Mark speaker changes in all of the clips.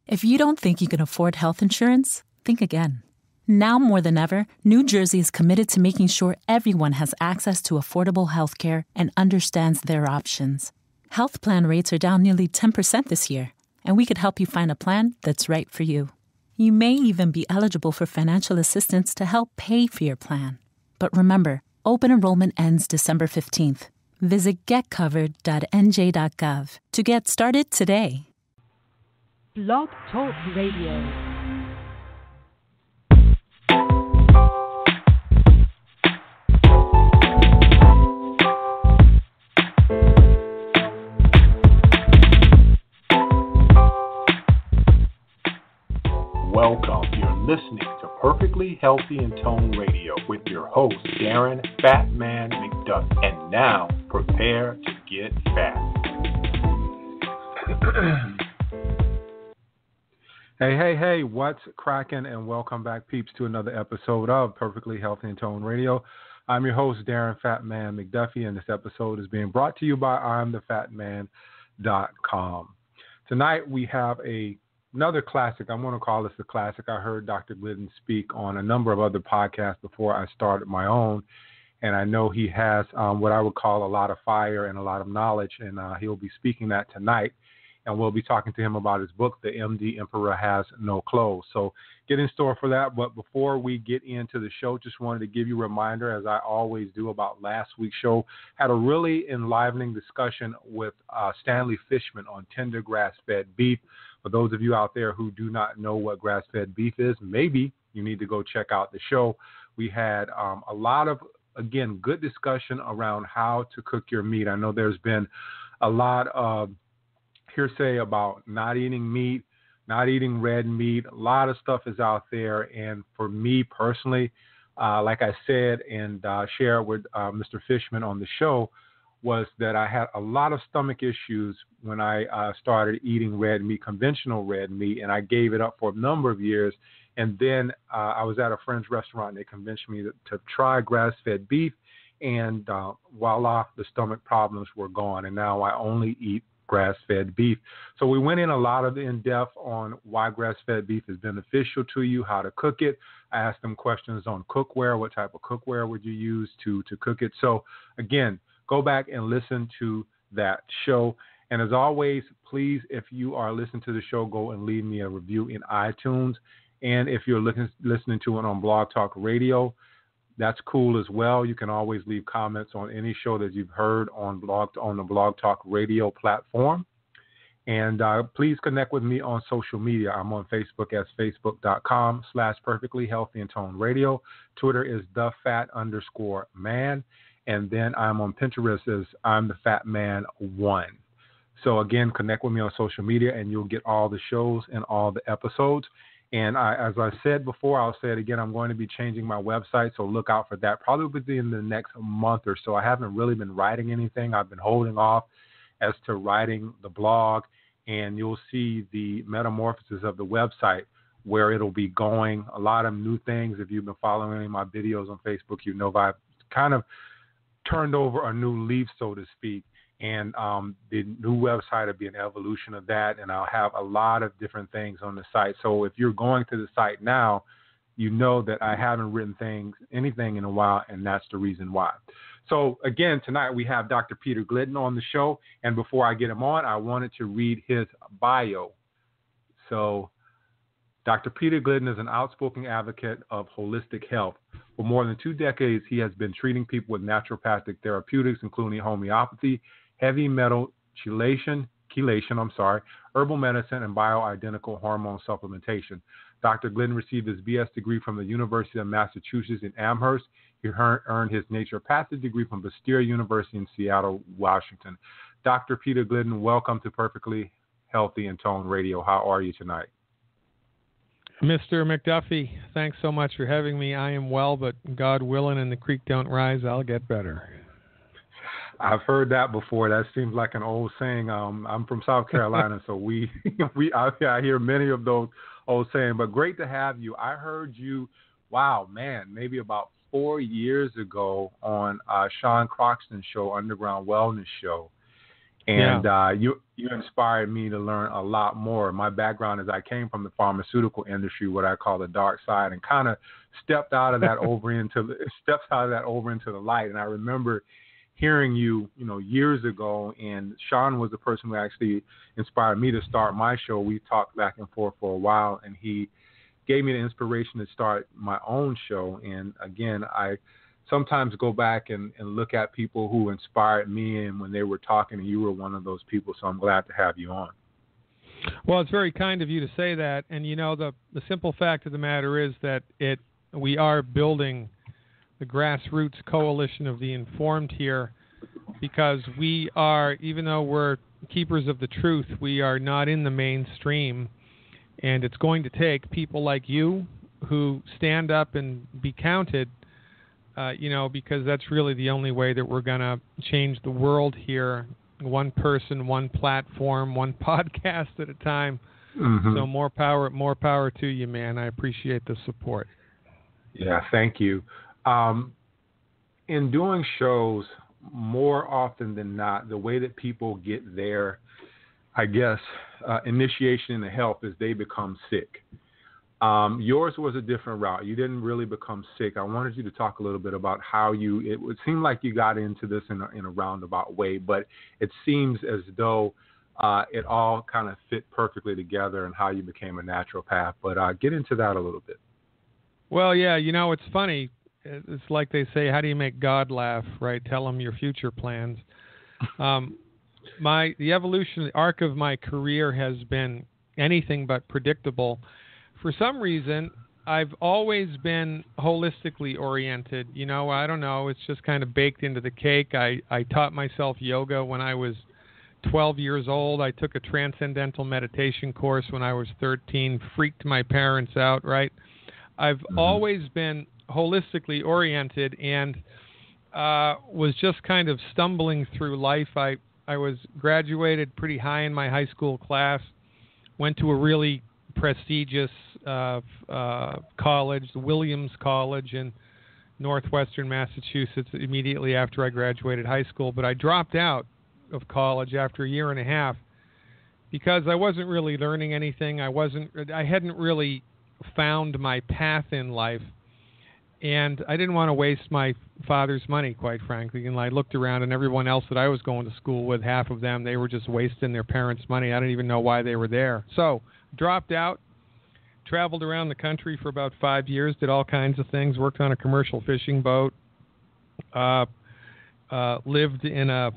Speaker 1: If you don't think you can afford health insurance, think again. Now more than ever, New Jersey is committed to making sure everyone has access to affordable health care and understands their options. Health plan rates are down nearly 10% this year, and we could help you find a plan that's right for you. You may even be eligible for financial assistance to help pay for your plan. But remember, open enrollment ends December 15th. Visit getcovered.nj.gov to get started today.
Speaker 2: Blog Talk Radio.
Speaker 3: Welcome. You're listening to Perfectly Healthy and Toned Radio with your host, Darren Fatman McDuffie. And now, prepare to get fat. Hey, what's cracking? And welcome back, peeps, to another episode of Perfectly Healthy and Toned Radio. I'm your host, Darren Fatman McDuffie, and this episode is being brought to you by I'mTheFatMan.com. Tonight, we have another classic. I'm going to call this a classic. I heard Dr. Glidden speak on a number of other podcasts before I started my own, and I know he has what I would call a lot of fire and a lot of knowledge, and he'll be speaking that tonight, and we'll be talking to him about his book, The MD Emperor Has No Clothes. So get in store for that, but before we get into the show, just wanted to give you a reminder, as I always do, about last week's show. Had a really enlivening discussion with Stanley Fishman on tender grass-fed beef. For those of you out there who do not know what grass-fed beef is, maybe you need to go check out the show. We had a lot of, again, good discussion around how to cook your meat. I know there's been a lot of hearsay about not eating meat, not eating red meat. A lot of stuff is out there. And for me personally, like I said and shared with Mr. Fishman on the show, was that I had a lot of stomach issues when I started eating red meat, conventional red meat, and I gave it up for a number of years. And then I was at a friend's restaurant, and they convinced me to try grass-fed beef, and voila, the stomach problems were gone, and now I only eat grass-fed beef. So we went in depth on why grass-fed beef is beneficial to you, how to cook it. I asked them questions on cookware, what type of cookware would you use to cook it. So again, go back and listen to that show. And as always, please, if you are listening to the show, go and leave me a review in iTunes. And if you're listening to it on Blog Talk Radio, that's cool as well. You can always leave comments on any show that you've heard on the Blog Talk Radio platform. And please connect with me on social media. I'm on Facebook as facebook.com/perfectlyhealthyandtoned.radio. Twitter is thefat_man. And then I'm on Pinterest as I'm the Fat Man 1. So again, connect with me on social media and you'll get all the shows and all the episodes. And as I said before, I'll say it again, I'm going to be changing my website, so look out for that probably within the next month or so. I haven't really been writing anything. I've been holding off as to writing the blog, and you'll see the metamorphosis of the website, where it'll be going. A lot of new things. If you've been following my videos on Facebook, you know I've kind of turned over a new leaf, so to speak. And the new website will be an evolution of that, and I'll have a lot of different things on the site. So if you're going to the site now, you know that I haven't written anything in a while, and that's the reason why. So again, tonight we have Dr. Peter Glidden on the show, and before I get him on, I wanted to read his bio. So Dr. Peter Glidden is an outspoken advocate of holistic health. For more than 2 decades, he has been treating people with naturopathic therapeutics, including homeopathy, heavy metal chelation, herbal medicine, and bioidentical hormone supplementation. Dr. Glidden received his BS degree from the University of Massachusetts in Amhurst. He earned his naturopathic degree from Bastyr University in Seattle, Washington. Dr. Peter Glidden, welcome to Perfectly Healthy and Toned Radio. How are you tonight?
Speaker 4: Mr. McDuffie, thanks so much for having me. I am well, but God willing and the creek don't rise, I'll get better.
Speaker 3: I've heard that before. That seems like an old saying. I'm from South Carolina, so I hear many of those old sayings. But great to have you. I heard you, maybe about 4 years ago on Sean Croxton's show, Underground Wellness Show. And you inspired me to learn a lot more. My background is I came from the pharmaceutical industry, what I call the dark side, and kind of stepped out of that over into the light. And I remember hearing you, years ago, and Sean was the person who actually inspired me to start my show. We talked back and forth for a while, and he gave me the inspiration to start my own show. And again, I sometimes go back and look at people who inspired me, and when they were talking, and you were one of those people. So I'm glad to have you on.
Speaker 4: Well, it's very kind of you to say that. And, the simple fact of the matter is that we are building the grassroots coalition of the informed here, because we are, even though we're keepers of the truth, we are not in the mainstream. And it's going to take people like you who stand up and be counted, because that's really the only way that we're going to change the world here, one person, one platform, one podcast at a time. Mm-hmm. So more power to you, man. I appreciate the support.
Speaker 3: Yeah, thank you. In doing shows, more often than not, the way that people get their, initiation into health is they become sick. Yours was a different route. You didn't really become sick. I wanted you to talk a little bit about how it would seem like you got into this in a roundabout way, but it seems as though it all kind of fit perfectly together and how you became a naturopath. But get into that a little bit. Well,
Speaker 4: yeah, it's funny. It's like they say, how do you make God laugh, right? Tell him your future plans. The evolution, the arc of my career has been anything but predictable. For some reason, I've always been holistically oriented. I don't know. It's just kind of baked into the cake. I taught myself yoga when I was 12 years old. I took a transcendental meditation course when I was 13, freaked my parents out, right? I've always been holistically oriented and was just kind of stumbling through life. I was graduated pretty high in my high school class, went to a really prestigious college, the Williams College in northwestern Massachusetts, immediately after I graduated high school. But I dropped out of college after a year and a half because I wasn't really learning anything. I hadn't really found my path in life, and I didn't want to waste my father's money, quite frankly. And I looked around, and everyone else that I was going to school with, half of them, they were just wasting their parents' money. I didn't even know why they were there. So dropped out, traveled around the country for about 5 years, did all kinds of things, worked on a commercial fishing boat, lived in a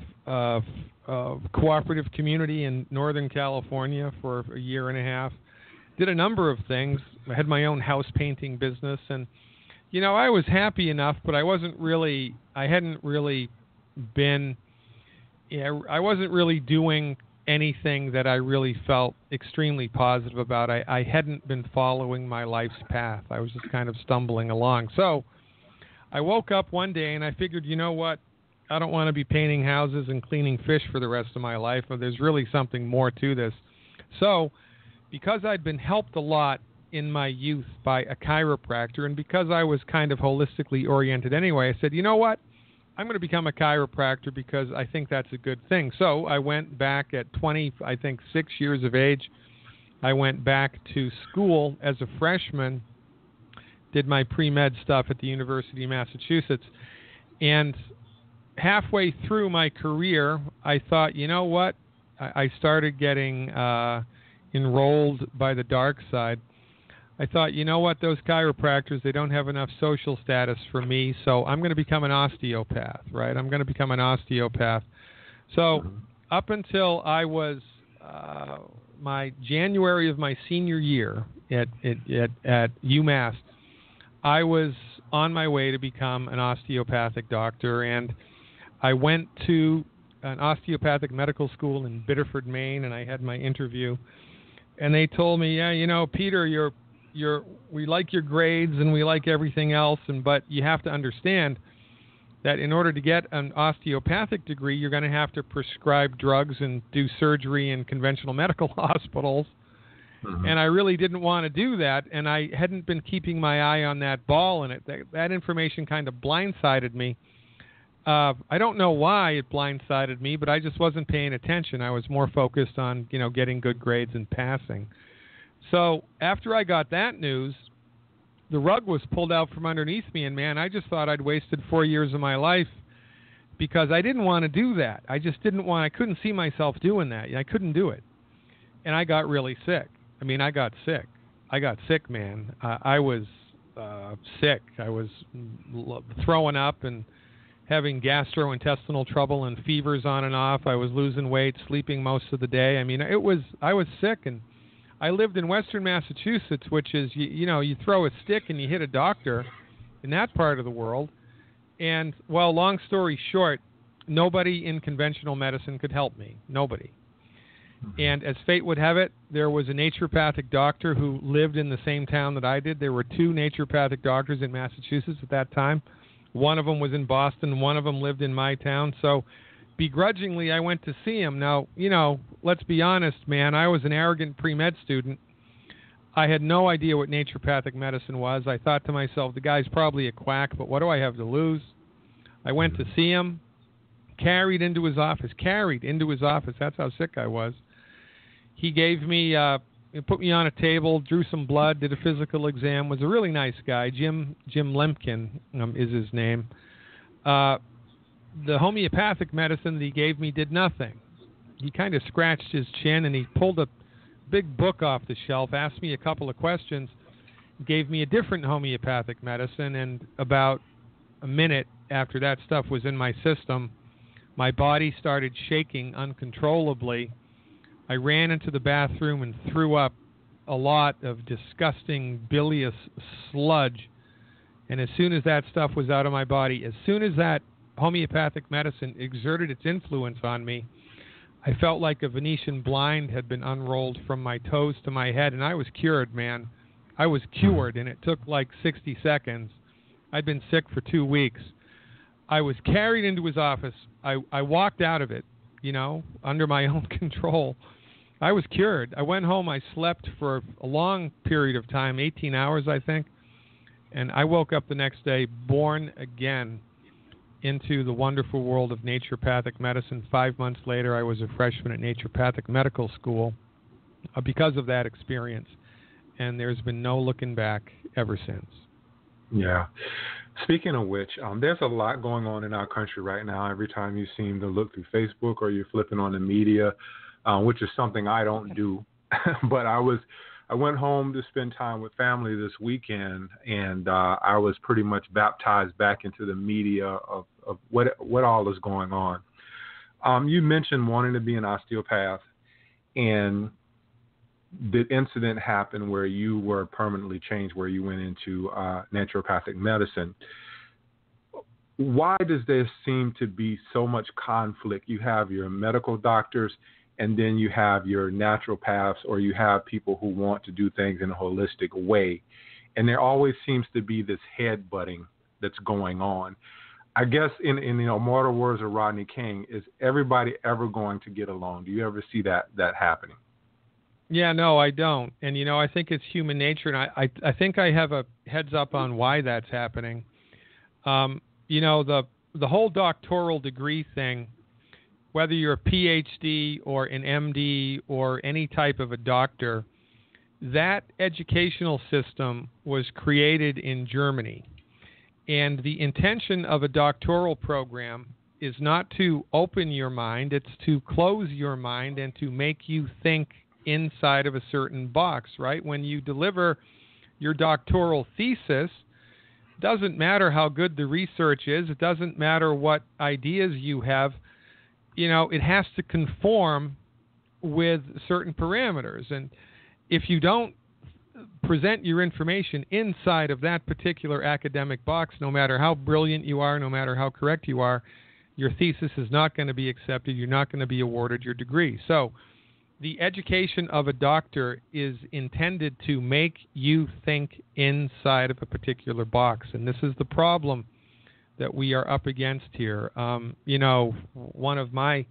Speaker 4: cooperative community in Northern California for a year and a half, did a number of things. I had my own house painting business, and I was happy enough, but I wasn't really doing anything that I really felt extremely positive about. I hadn't been following my life's path. I was just kind of stumbling along. So I woke up one day and I figured, you know what? I don't want to be painting houses and cleaning fish for the rest of my life. But there's really something more to this. So because I'd been helped a lot in my youth by a chiropractor, and because I was kind of holistically oriented anyway, I said, you know what? I'm going to become a chiropractor because I think that's a good thing. So I went back at 6 years of age. I went back to school as a freshman, did my pre-med stuff at the University of Massachusetts. And halfway through my career, I thought, you know what? I started getting enrolled by the dark side. I thought, you know what, those chiropractors, they don't have enough social status for me, so I'm going to become an osteopath, right? I'm going to become an osteopath. So up until I was my January of my senior year at UMass, I was on my way to become an osteopathic doctor, and I went to an osteopathic medical school in Biddeford, Maine, and I had my interview. And they told me, yeah, Peter, we like your grades and we like everything else, but you have to understand that in order to get an osteopathic degree, you're going to have to prescribe drugs and do surgery in conventional medical hospitals. Mm-hmm. And I really didn't want to do that, and I hadn't been keeping my eye on that ball, and that information kind of blindsided me. I don't know why it blindsided me, but I just wasn't paying attention. I was more focused on, getting good grades and passing. So after I got that news, the rug was pulled out from underneath me, and man, I just thought I'd wasted 4 years of my life because I didn't want to do that. I just didn't want. I couldn't see myself doing that. I couldn't do it, and I got really sick. I got sick. I got sick, man. I was sick. I was throwing up and having gastrointestinal trouble and fevers on and off. I was losing weight, sleeping most of the day. I was sick, and I lived in Western Massachusetts, which is, you throw a stick and you hit a doctor in that part of the world. And, well, long story short, nobody in conventional medicine could help me. Nobody. And as fate would have it, there was a naturopathic doctor who lived in the same town that I did. There were 2 naturopathic doctors in Massachusetts at that time. One of them was in Boston. One of them lived in my town. So begrudgingly, I went to see him. Now, let's be honest, man. I was an arrogant pre-med student. I had no idea what naturopathic medicine was. I thought to myself, the guy's probably a quack, but what do I have to lose? I went to see him, carried into his office. That's how sick I was. He gave me, put me on a table, drew some blood, did a physical exam, was a really nice guy. Jim Lemkin is his name. The homeopathic medicine that he gave me did nothing. He kind of scratched his chin and he pulled a big book off the shelf, asked me a couple of questions, gave me a different homeopathic medicine, and about a minute after that stuff was in my system, my body started shaking uncontrollably. I ran into the bathroom and threw up a lot of disgusting bilious sludge. And as soon as that stuff was out of my body, as soon as that homeopathic medicine exerted its influence on me, I felt like a Venetian blind had been unrolled from my toes to my head, and I was cured, man. I was cured, and it took like 60 seconds. I'd been sick for 2 weeks. I was carried into his office. I walked out of it, under my own control. I was cured. I went home. I slept for a long period of time, 18 hours, I think. And I woke up the next day born again into the wonderful world of naturopathic medicine. 5 months later, I was a freshman at Naturopathic Medical School because of that experience. And there's been no looking back ever since.
Speaker 3: Yeah. Speaking of which, there's a lot going on in our country right now. Every time you seem to look through Facebook or you're flipping on the media, which is something I don't do. But I went home to spend time with family this weekend, and I was pretty much baptized back into the media of what all is going on. You mentioned wanting to be an osteopath, and the incident happened where you were permanently changed, where you went into naturopathic medicine. Why does there seem to be so much conflict? You have your medical doctors, and then you have your naturopaths, or you have people who want to do things in a holistic way. And there always seems to be this headbutting that's going on. I guess in immortal words of Rodney King, is everybody ever going to get along? Do you ever see that happening?
Speaker 4: Yeah, no, I don't. And, I think it's human nature, and I think I have a heads up on why that's happening. The whole doctoral degree thing, whether you're a PhD or an MD or any type of a doctor, that educational system was created in Germany. And the intention of a doctoral program is not to open your mind, it's to close your mind and to make you think inside of a certain box, right? When you deliver your doctoral thesis, doesn't matter how good the research is, it doesn't matter what ideas you have, it has to conform with certain parameters. And if you don't present your information inside of that particular academic box, no matter how brilliant you are, no matter how correct you are, your thesis is not going to be accepted. You're not going to be awarded your degree. So the education of a doctor is intended to make you think inside of a particular box. And this is the problem that we are up against here. One of my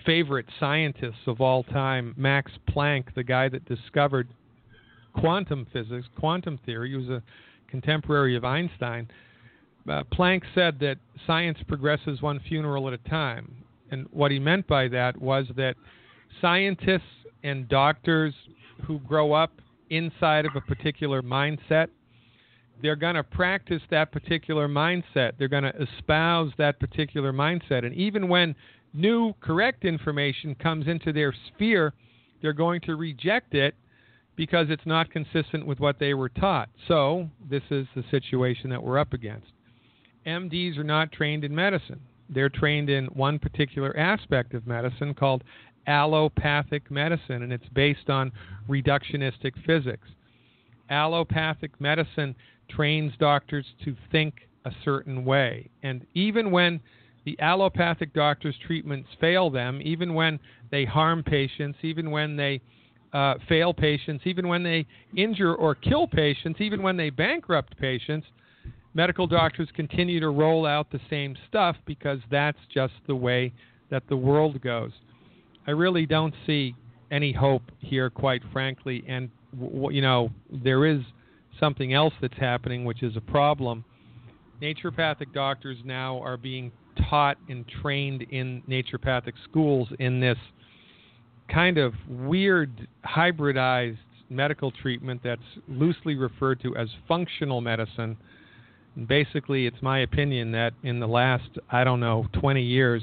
Speaker 4: favorite scientists of all time, Max Planck, the guy that discovered quantum physics, quantum theory, he was a contemporary of Einstein. Planck said that science progresses one funeral at a time. And what he meant by that was that scientists and doctors who grow up inside of a particular mindset, they're going to practice that particular mindset. They're going to espouse that particular mindset. And even when new, correct information comes into their sphere, they're going to reject it because it's not consistent with what they were taught. So this is the situation that we're up against. MDs are not trained in medicine. They're trained in one particular aspect of medicine called allopathic medicine, and it's based on reductionistic physics. Allopathic medicine trains doctors to think a certain way. And even when the allopathic doctors' treatments fail them, even when they harm patients, even when they fail patients, even when they injure or kill patients, even when they bankrupt patients, medical doctors continue to roll out the same stuff because that's just the way that the world goes. I really don't see any hope here, quite frankly, and there is something else that's happening, which is a problem. Naturopathic doctors now are being taught and trained in naturopathic schools in this kind of weird hybridized medical treatment that's loosely referred to as functional medicine. And basically, it's my opinion that in the last, 20 years,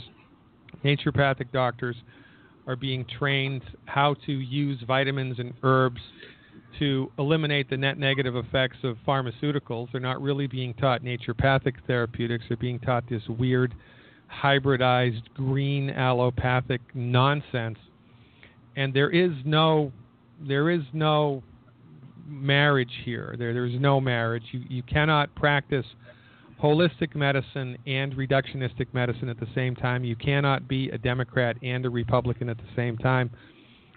Speaker 4: naturopathic doctors are being trained how to use vitamins and herbs to eliminate the net negative effects of pharmaceuticals. They're not really being taught naturopathic therapeutics. They're being taught this weird, hybridized, green allopathic nonsense. And there is no marriage here. There's no marriage. You cannot practice holistic medicine and reductionistic medicine at the same time. You cannot be a Democrat and a Republican at the same time.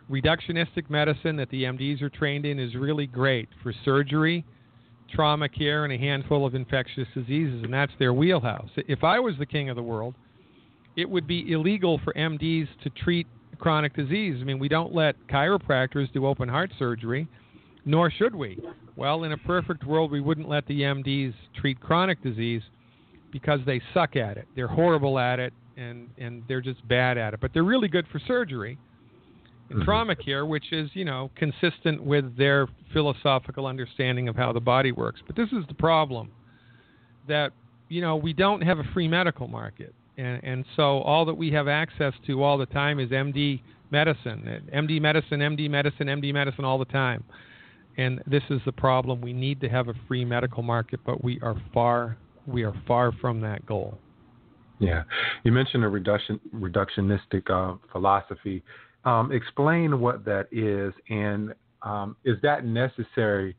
Speaker 4: Reductionistic medicine that the MDs are trained in is really great for surgery, trauma care, and a handful of infectious diseases, and that's their wheelhouse. If I was the king of the world, it would be illegal for MDs to treat chronic disease. I mean, we don't let chiropractors do open heart surgery, nor should we. Well, in a perfect world, we wouldn't let the MDs treat chronic disease because they suck at it. They're horrible at it, and they're just bad at it. But they're really good for surgery and trauma care, which is, consistent with their philosophical understanding of how the body works. But this is the problem, that, we don't have a free medical market. And so all that we have access to all the time is MD medicine, MD medicine, MD medicine, MD medicine all the time. And this is the problem. We need to have a free medical market, but we are far from that goal.
Speaker 3: Yeah. You mentioned a reductionistic philosophy. Explain what that is, and is that necessary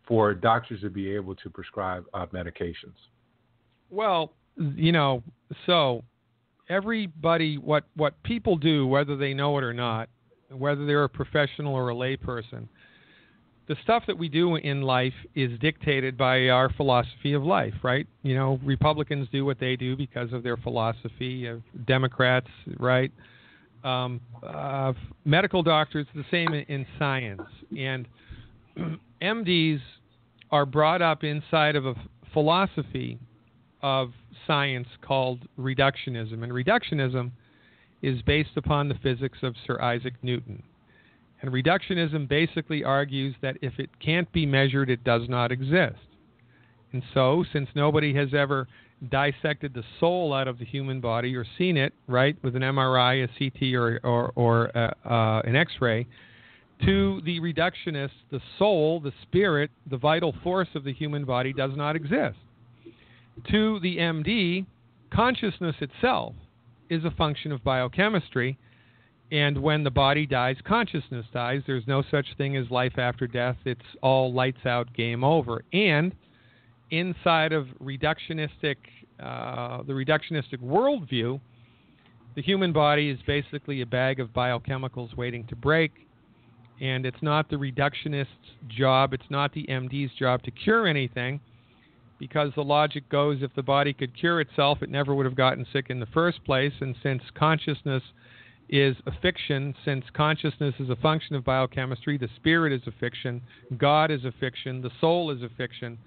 Speaker 3: for doctors to be able to prescribe medications?
Speaker 4: Well, so everybody, what people do, whether they know it or not, whether they're a professional or a lay person, the stuff that we do in life is dictated by our philosophy of life, right? Republicans do what they do because of their philosophy. Democrats, right? Medical doctors, the same in science. And MDs are brought up inside of a philosophy of science called reductionism. And reductionism is based upon the physics of Sir Isaac Newton. And reductionism basically argues that if it can't be measured, it does not exist. And so, since nobody has ever dissected the soul out of the human body or seen it, right, with an MRI, a CT, or an X-ray, to the reductionist, the soul, the spirit, the vital force of the human body does not exist. To the MD, consciousness itself is a function of biochemistry, and when the body dies, consciousness dies. There's no such thing as life after death. It's all lights out, game over. And inside of the reductionistic worldview, the human body is basically a bag of biochemicals waiting to break, and it's not the reductionist's job, it's not the MD's job to cure anything, because the logic goes, if the body could cure itself, it never would have gotten sick in the first place. And since consciousness is a fiction, since consciousness is a function of biochemistry, the spirit is a fiction, God is a fiction, the soul is a fiction,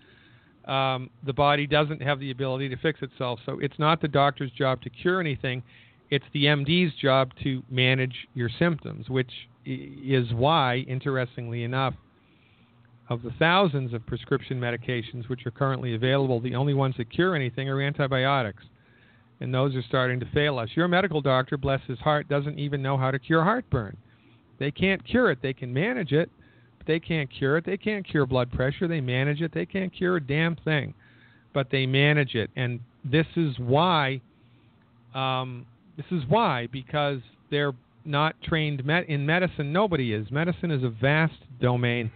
Speaker 4: the body doesn't have the ability to fix itself. So it's not the doctor's job to cure anything. It's the MD's job to manage your symptoms, which is why, interestingly enough, of the thousands of prescription medications which are currently available, the only ones that cure anything are antibiotics. And those are starting to fail us. Your medical doctor, bless his heart, doesn't even know how to cure heartburn. They can't cure it. They can manage it, but they can't cure it. They can't cure blood pressure. They manage it. They can't cure a damn thing, but they manage it. And this is why, because they're not trained in medicine. Nobody is. Medicine is a vast domain.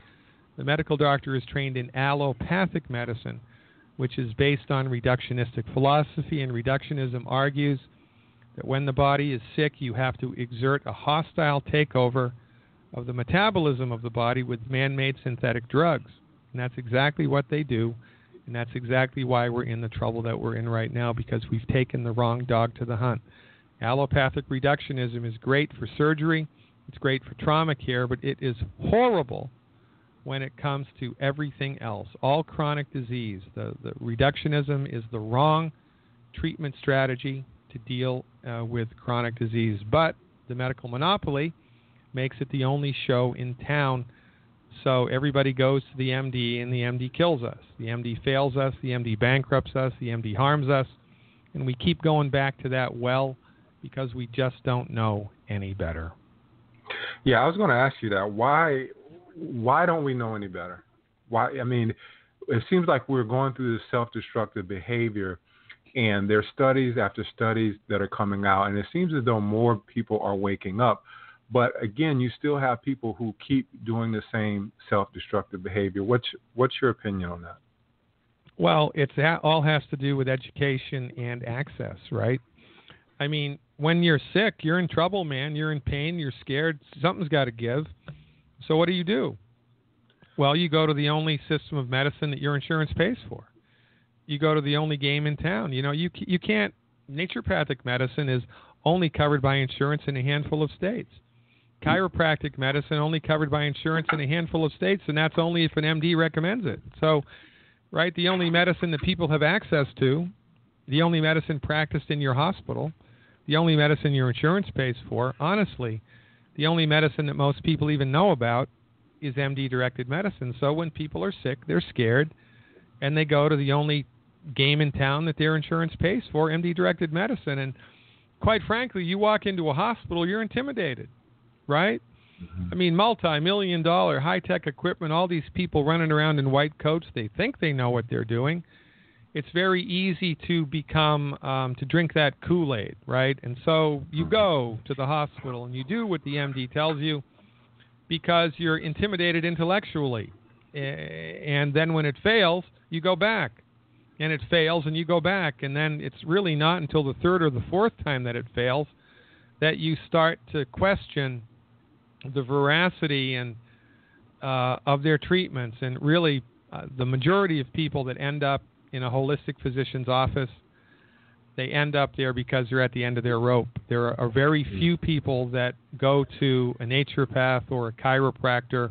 Speaker 4: The medical doctor is trained in allopathic medicine, which is based on reductionistic philosophy, and reductionism argues that when the body is sick, you have to exert a hostile takeover of the metabolism of the body with man-made synthetic drugs. And that's exactly what they do, and that's exactly why we're in the trouble that we're in right now, because we've taken the wrong dog to the hunt. Allopathic reductionism is great for surgery, it's great for trauma care, but it is horrible when it comes to everything else. All chronic disease, the reductionism is the wrong treatment strategy to deal with chronic disease. But the medical monopoly makes it the only show in town. So everybody goes to the MD, and the MD kills us. The MD fails us. The MD bankrupts us. The MD harms us. And we keep going back to that well because we just don't know any better.
Speaker 3: Yeah, I was going to ask you that. Why don't we know any better? Why? I mean, it seems like we're going through this self-destructive behavior, and there's studies after studies that are coming out, and it seems as though more people are waking up. But again, you still have people who keep doing the same self-destructive behavior. What's your opinion on that?
Speaker 4: Well, all has to do with education and access, right? I mean, when you're sick, you're in trouble, man. You're in pain. You're scared. Something's got to give. So what do? Well, you go to the only system of medicine that your insurance pays for. You go to the only game in town. You know, you can't. Naturopathic medicine is only covered by insurance in a handful of states. Chiropractic medicine only covered by insurance in a handful of states, and that's only if an MD recommends it. So, right, the only medicine that people have access to, the only medicine practiced in your hospital, the only medicine your insurance pays for, honestly, the only medicine that most people even know about is MD-directed medicine. So when people are sick, they're scared, and they go to the only game in town that their insurance pays for, MD-directed medicine. And quite frankly, you walk into a hospital, you're intimidated, right? Mm-hmm. I mean, multi-million-dollar high-tech equipment, all these people running around in white coats, they think they know what they're doing. It's very easy to become, to drink that Kool-Aid, right? And so you go to the hospital and you do what the MD tells you because you're intimidated intellectually. And then when it fails, you go back. And it fails and you go back. And then it's really not until the third or the fourth time that it fails that you start to question the veracity and of their treatments. And really, the majority of people that end up in a holistic physician's office, they end up there because they're at the end of their rope. There are very few people that go to a naturopath or a chiropractor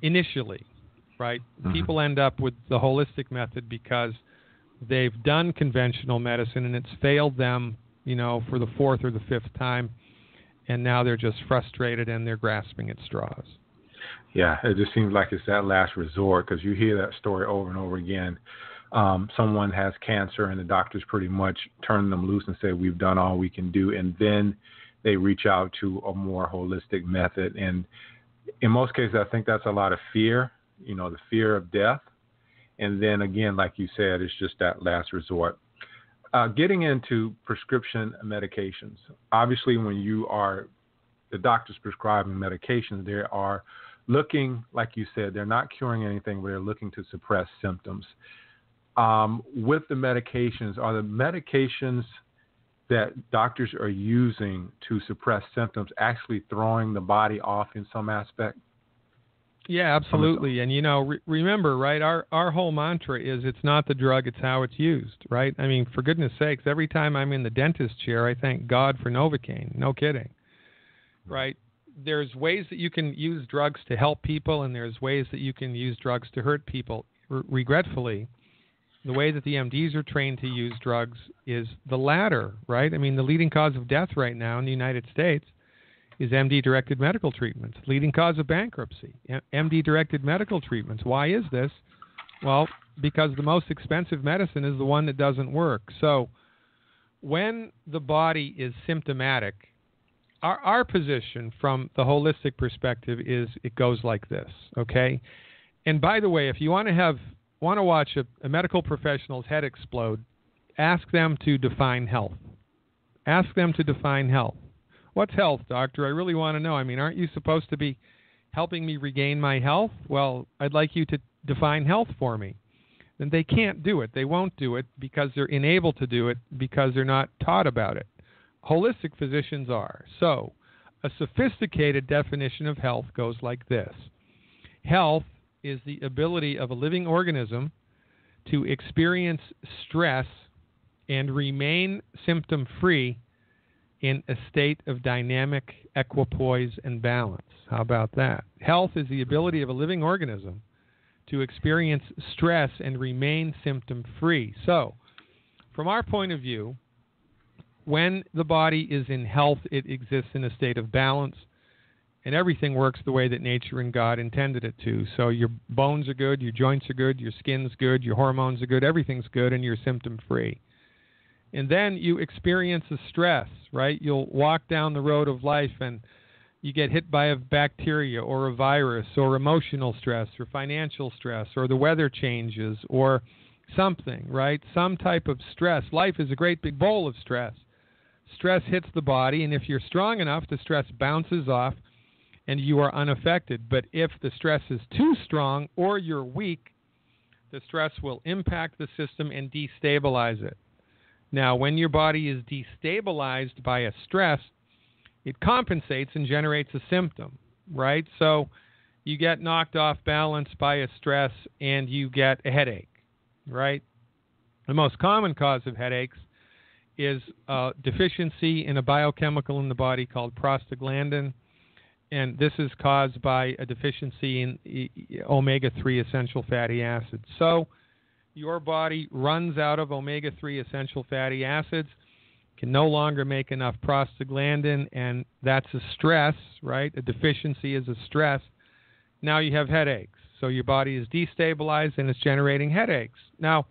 Speaker 4: initially, right? Mm-hmm. People end up with the holistic method because they've done conventional medicine and it's failed them, you know, for the fourth or the fifth time, and now they're just frustrated and they're grasping at straws.
Speaker 3: Yeah, it just seems like it's that last resort because you hear that story over and over again. Someone has cancer and the doctors pretty much turn them loose and say, we've done all we can do. And then they reach out to a more holistic method. And in most cases, I think that's a lot of fear, you know, the fear of death. And then again, like you said, it's just that last resort. Getting into prescription medications. Obviously, when the doctor's prescribing medications, they are looking, like you said, they're not curing anything, but they're looking to suppress symptoms. With the medications, are the medications that doctors are using to suppress symptoms actually throwing the body off in some aspect?
Speaker 4: Yeah, absolutely. And, you know, remember, right, our whole mantra is it's not the drug, it's how it's used, right? I mean, for goodness sakes, every time I'm in the dentist chair, I thank God for Novocaine. No kidding, right? There's ways that you can use drugs to help people, and there's ways that you can use drugs to hurt people. Regretfully, the way that the MDs are trained to use drugs is the latter, right? I mean, the leading cause of death right now in the United States is MD-directed medical treatments. Leading cause of bankruptcy, MD-directed medical treatments. Why is this? Well, because the most expensive medicine is the one that doesn't work. So when the body is symptomatic, our position from the holistic perspective is it goes like this, okay? And by the way, if you want to watch a medical professional's head explode, ask them to define health. Ask them to define health. What's health, doctor? I really want to know. I mean, aren't you supposed to be helping me regain my health? Well, I'd like you to define health for me. Then they can't do it. They won't do it because they're unable to do it because they're not taught about it. Holistic physicians are. So a sophisticated definition of health goes like this. Health is the ability of a living organism to experience stress and remain symptom-free in a state of dynamic equipoise and balance. How about that? Health is the ability of a living organism to experience stress and remain symptom-free. So, from our point of view, when the body is in health, it exists in a state of balance, and everything works the way that nature and God intended it to. So your bones are good, your joints are good, your skin's good, your hormones are good, everything's good, and you're symptom-free. And then you experience a stress, right? You'll walk down the road of life and you get hit by a bacteria or a virus or emotional stress or financial stress or the weather changes or something, right? Some type of stress. Life is a great big bowl of stress. Stress hits the body, and if you're strong enough, the stress bounces off and you are unaffected. But if the stress is too strong or you're weak, the stress will impact the system and destabilize it. Now, when your body is destabilized by a stress, it compensates and generates a symptom, right? So you get knocked off balance by a stress and you get a headache, right? The most common cause of headaches is deficiency in a biochemical in the body called prostaglandin, and this is caused by a deficiency in omega-3 essential fatty acids. So your body runs out of omega-3 essential fatty acids, can no longer make enough prostaglandin, and that's a stress, right? A deficiency is a stress. Now you have headaches. So your body is destabilized and it's generating headaches. Now,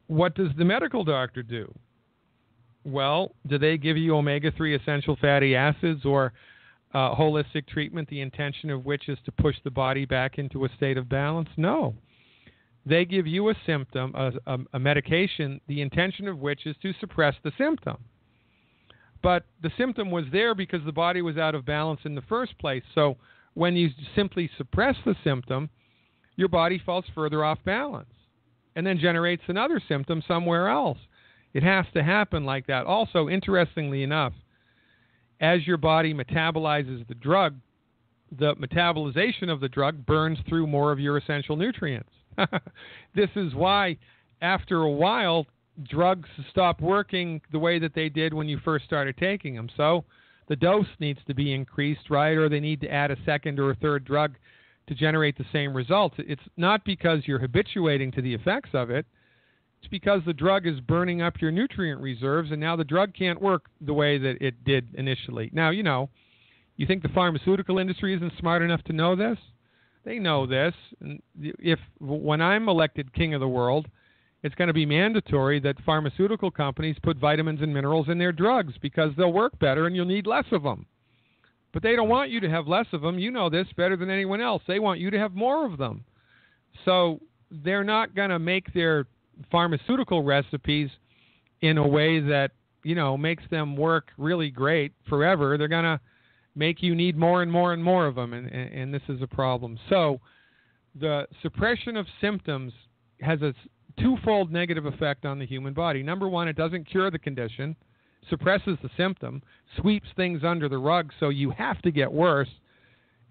Speaker 4: what does the medical doctor do? Well, do they give you omega-3 essential fatty acids or holistic treatment, the intention of which is to push the body back into a state of balance? No. They give you a symptom, a medication, the intention of which is to suppress the symptom. But the symptom was there because the body was out of balance in the first place. So when you simply suppress the symptom, your body falls further off balance and then generates another symptom somewhere else. It has to happen like that. Also, interestingly enough, as your body metabolizes the drug, the metabolization of the drug burns through more of your essential nutrients. This is why, after a while, drugs stop working the way that they did when you first started taking them. So the dose needs to be increased, right? Or they need to add a second or a third drug to generate the same results. It's not because you're habituating to the effects of it. It's because the drug is burning up your nutrient reserves, and now the drug can't work the way that it did initially. Now, you think the pharmaceutical industry isn't smart enough to know this? They know this. And when I'm elected king of the world, it's going to be mandatory that pharmaceutical companies put vitamins and minerals in their drugs because they'll work better and you'll need less of them. But they don't want you to have less of them. You know this better than anyone else. They want you to have more of them. So they're not going to make their pharmaceutical recipes in a way that, makes them work really great forever. They're going to make you need more and more and more of them, and this is a problem. So the suppression of symptoms has a twofold negative effect on the human body. Number one, it doesn't cure the condition, suppresses the symptom, sweeps things under the rug so you have to get worse.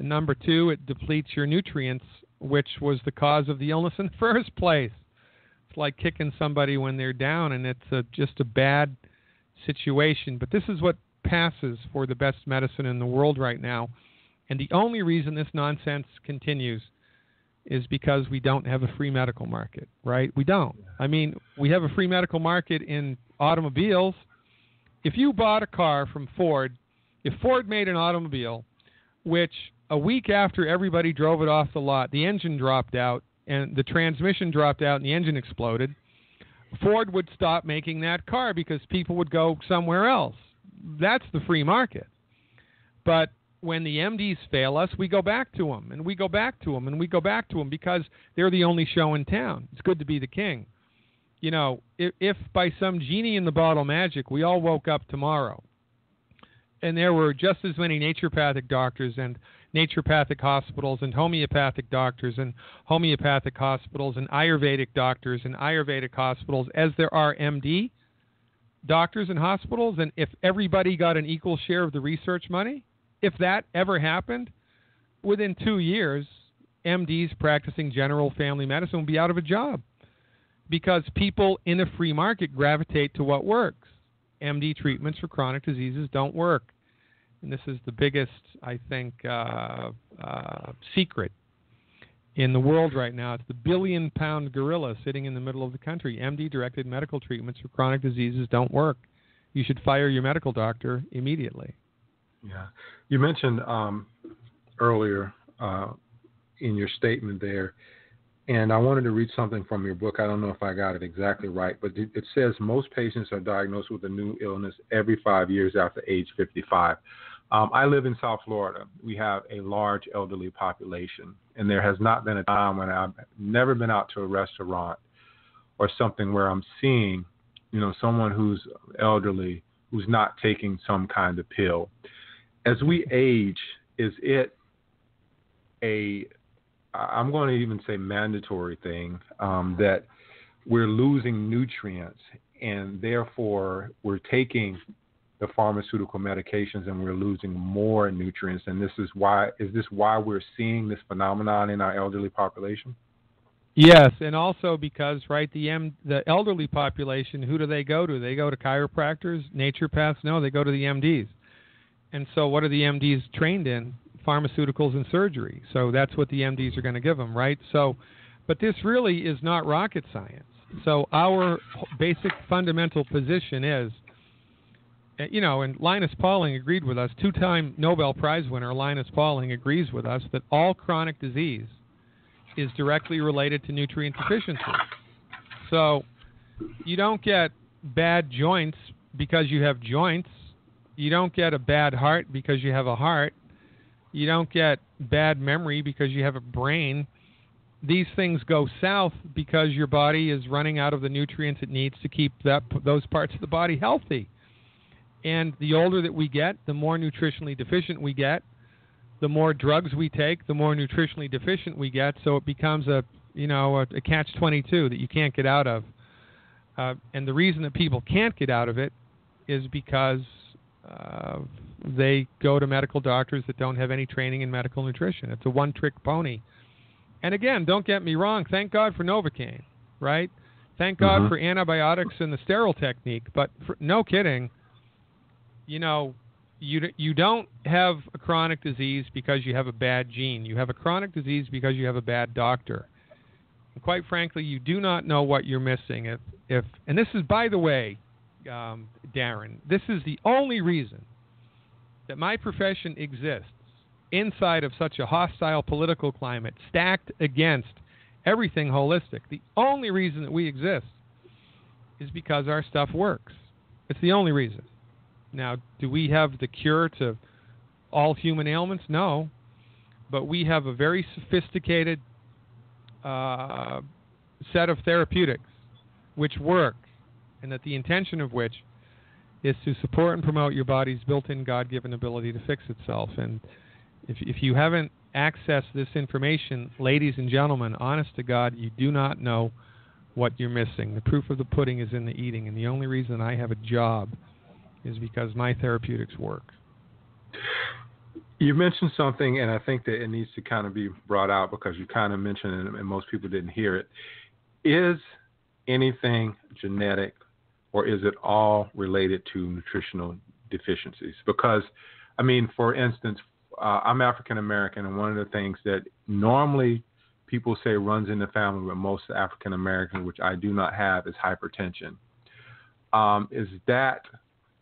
Speaker 4: And number two, it depletes your nutrients, which was the cause of the illness in the first place. It's like kicking somebody when they're down, and it's just a bad situation. But this is what passes for the best medicine in the world right now. And the only reason this nonsense continues is because we don't have a free medical market, right? We don't. I mean, we have a free medical market in automobiles. If you bought a car from Ford, if Ford made an automobile, which a week after everybody drove it off the lot, the engine dropped out and the transmission dropped out and the engine exploded, Ford would stop making that car because people would go somewhere else. That's the free market. But when the MDs fail us, we go back to them, and we go back to them, and we go back to them because they're the only show in town. It's good to be the king. You know, if by some genie in the bottle magic we all woke up tomorrow and there were just as many naturopathic doctors and naturopathic hospitals and homeopathic doctors and homeopathic hospitals and Ayurvedic doctors and Ayurvedic hospitals as there are MD doctors and hospitals, and if everybody got an equal share of the research money, if that ever happened, within 2 years, MDs practicing general family medicine will be out of a job because people in a free market gravitate to what works. MD treatments for chronic diseases don't work. And this is the biggest, I think, secret in the world right now. It's the billion-pound gorilla sitting in the middle of the country. MD-directed medical treatments for chronic diseases don't work. You should fire your medical doctor immediately.
Speaker 3: Yeah. You mentioned earlier in your statement there, and I wanted to read something from your book. I don't know if I got it exactly right, but it says most patients are diagnosed with a new illness every 5 years after age 55. I live in South Florida. We have a large elderly population, and there has not been a time when I've never been out to a restaurant or something where I'm seeing, you know, someone who's elderly who's not taking some kind of pill. As we age, is it I'm going to even say mandatory thing, that we're losing nutrients and therefore we're taking the pharmaceutical medications and we're losing more nutrients, and is this why we're seeing this phenomenon in our elderly population?
Speaker 4: Yes, and also because, right, the elderly population, who do they go to? They go to chiropractors, naturopaths? No, they go to the MDs. And so what are the MDs trained in? Pharmaceuticals and surgery. So that's what the MDs are going to give them, right? So, but this really is not rocket science. So our basic fundamental position is, you know, and Linus Pauling agreed with us, 2-time Nobel Prize winner Linus Pauling agrees with us that all chronic disease is directly related to nutrient deficiency. So you don't get bad joints because you have joints. You don't get a bad heart because you have a heart. You don't get bad memory because you have a brain. These things go south because your body is running out of the nutrients it needs to keep those parts of the body healthy. And the older that we get, the more nutritionally deficient we get. The more drugs we take, the more nutritionally deficient we get. So it becomes a catch-22 that you can't get out of. And the reason that people can't get out of it is because they go to medical doctors that don't have any training in medical nutrition. It's a one-trick pony. And again, don't get me wrong. Thank God for Novocaine, right? Thank God for antibiotics and the sterile technique. But no kidding, you know, you don't have a chronic disease because you have a bad gene. You have a chronic disease because you have a bad doctor. And quite frankly, you do not know what you're missing. And this is, by the way, Darren, this is the only reason that my profession exists inside of such a hostile political climate, stacked against everything holistic. The only reason that we exist is because our stuff works. It's the only reason. Now, do we have the cure to all human ailments? No. But we have a very sophisticated set of therapeutics which work, and that the intention of which is to support and promote your body's built-in God-given ability to fix itself. And if you haven't accessed this information, ladies and gentlemen, honest to God, you do not know what you're missing. The proof of the pudding is in the eating, and the only reason I have a job is because my therapeutics work.
Speaker 3: You mentioned something, and I think that it needs to kind of be brought out because you kind of mentioned it and most people didn't hear it. Is anything genetic, or is it all related to nutritional deficiencies? Because, I mean, for instance, I'm African American, and one of the things that normally people say runs in the family with most African Americans, which I do not have, is hypertension. Is that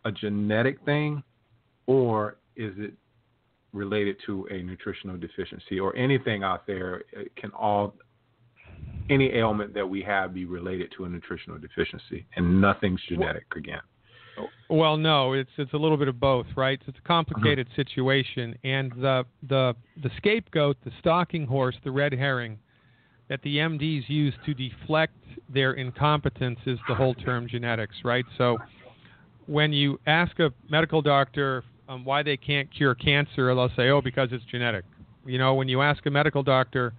Speaker 3: a genetic thing, or is it related to a nutritional deficiency, or anything out there? Any ailment that we have be related to a nutritional deficiency, and nothing's genetic again?
Speaker 4: Well, no, it's a little bit of both, right? It's a complicated situation, and the scapegoat, the stalking horse, the red herring that the MDs use to deflect their incompetence is the whole term genetics, right? So when you ask a medical doctor why they can't cure cancer, they'll say, oh, because it's genetic. You know, when you ask a medical doctor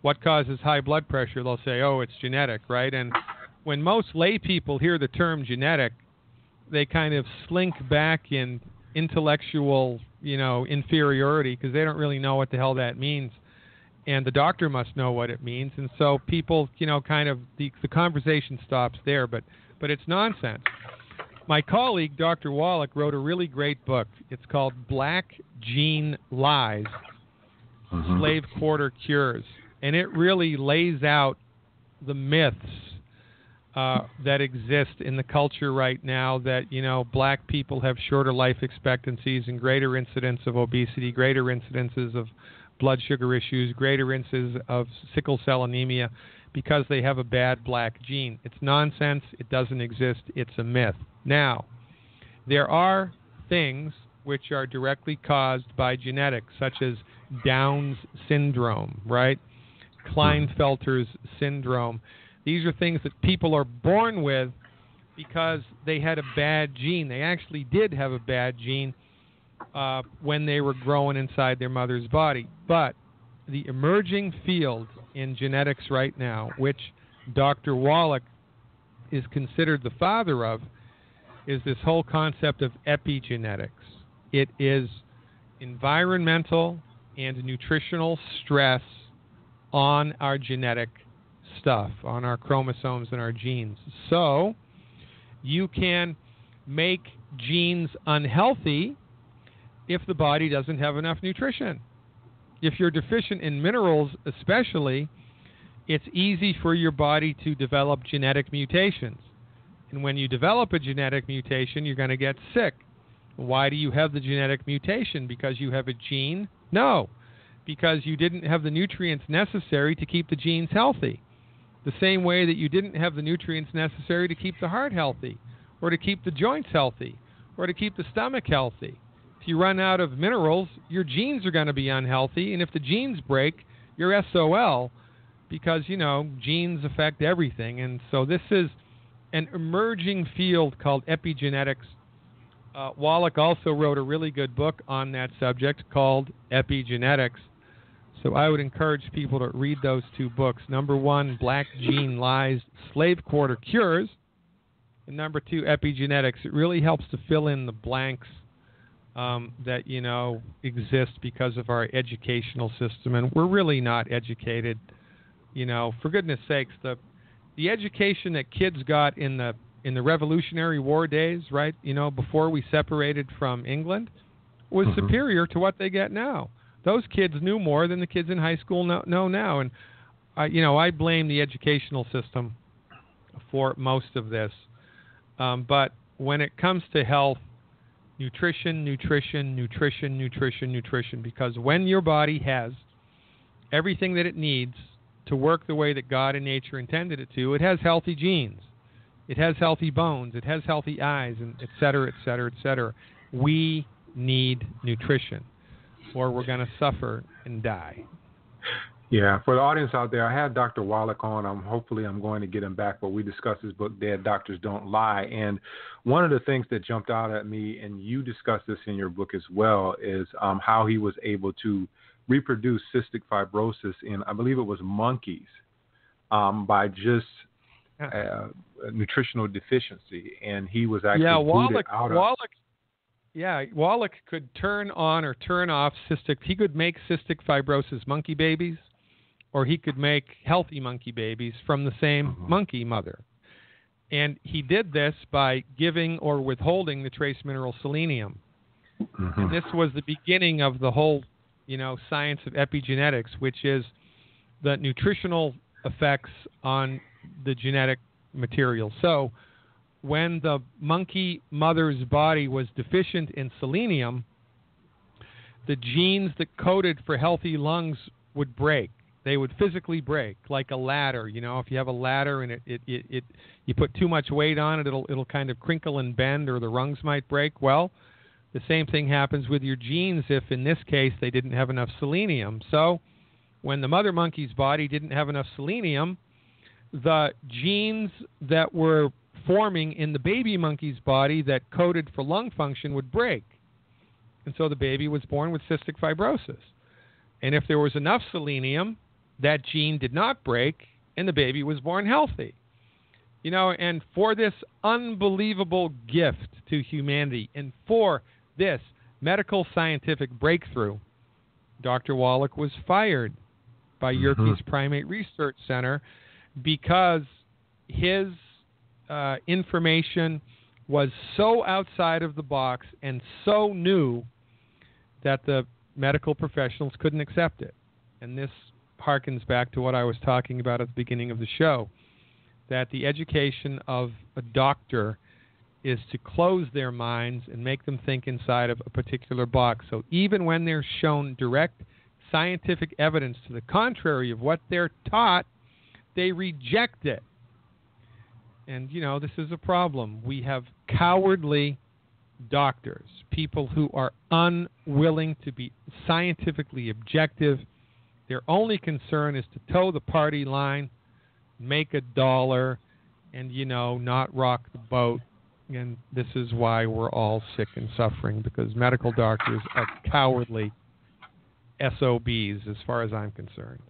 Speaker 4: what causes high blood pressure, they'll say, oh, it's genetic, right? And when most lay people hear the term genetic, they kind of slink back in intellectual, inferiority, because they don't really know what the hell that means. And the doctor must know what it means. And so people, kind of, the conversation stops there, but it's nonsense. My colleague, Dr. Wallach, wrote a really great book. It's called Black Gene Lies, Slave Quarter Cures. And it really lays out the myths that exist in the culture right now that, black people have shorter life expectancies and greater incidence of obesity, greater incidences of blood sugar issues, greater incidence of sickle cell anemia because they have a bad black gene. It's nonsense. It doesn't exist. It's a myth. Now, there are things which are directly caused by genetics, such as Down's syndrome, right? Klinefelter's syndrome. These are things that people are born with because they had a bad gene. They actually did have a bad gene when they were growing inside their mother's body. But the emerging field in genetics right now, which Dr. Wallach is considered the father of, is this whole concept of epigenetics. It is environmental and nutritional stress on our genetic stuff, on our chromosomes and our genes. So you can make genes unhealthy if the body doesn't have enough nutrition. If you're deficient in minerals especially, it's easy for your body to develop genetic mutations. And when you develop a genetic mutation, you're going to get sick. Why do you have the genetic mutation? Because you have a gene? No, because you didn't have the nutrients necessary to keep the genes healthy. The same way that you didn't have the nutrients necessary to keep the heart healthy, or to keep the joints healthy, or to keep the stomach healthy. If you run out of minerals, your genes are going to be unhealthy, and if the genes break, you're SOL, because, genes affect everything. And so this is an emerging field called epigenetics. Wallach also wrote a really good book on that subject called Epigenetics. So I would encourage people to read those two books. Number one, Black Gene Lies, Slave Quarter Cures. And number two, Epigenetics. It really helps to fill in the blanks that, exist because of our educational system. And we're really not educated. For goodness sakes, the education that kids got in the Revolutionary War days, right, before we separated from England, was superior to what they get now. Those kids knew more than the kids in high school know now. And, I blame the educational system for most of this. But when it comes to health, nutrition, because when your body has everything that it needs to work the way that God and nature intended it to, it has healthy genes. It has healthy bones. It has healthy eyes, and et cetera, et cetera, et cetera. We need nutrition, or we're going to suffer and die.
Speaker 3: Yeah, for the audience out there, I had Dr. Wallach on. Hopefully I'm going to get him back, but we discussed his book, Dead Doctors Don't Lie. And one of the things that jumped out at me, and you discussed this in your book as well, is how he was able to reproduce cystic fibrosis in, I believe it was monkeys, by just nutritional deficiency. And he was actually
Speaker 4: Wallach could turn on or turn off cystic. He could make cystic fibrosis monkey babies, or he could make healthy monkey babies from the same monkey mother. And he did this by giving or withholding the trace mineral selenium. And this was the beginning of the whole, science of epigenetics, which is the nutritional effects on the genetic material. So when the monkey mother's body was deficient in selenium, the genes that coded for healthy lungs would break. They would physically break, like a ladder. You know, if you have a ladder and you put too much weight on it, it'll kind of crinkle and bend, or the rungs might break. Well, the same thing happens with your genes if, in this case, they didn't have enough selenium. So when the mother monkey's body didn't have enough selenium, the genes that were forming in the baby monkey's body that coded for lung function would break. And so the baby was born with cystic fibrosis. And if there was enough selenium, that gene did not break, and the baby was born healthy. You know, and for this unbelievable gift to humanity, and for this medical scientific breakthrough, Dr. Wallach was fired by Yerkes Primate Research Center because his information was so outside of the box and so new that the medical professionals couldn't accept it. And this harkens back to what I was talking about at the beginning of the show, that the education of a doctor is to close their minds and make them think inside of a particular box. So even when they're shown direct scientific evidence to the contrary of what they're taught, they reject it. And, you know, this is a problem. We have cowardly doctors, people who are unwilling to be scientifically objective. Their only concern is to toe the party line, make $1, and, you know, not rock the boat. And this is why we're all sick and suffering, because medical doctors are cowardly SOBs as far as I'm concerned.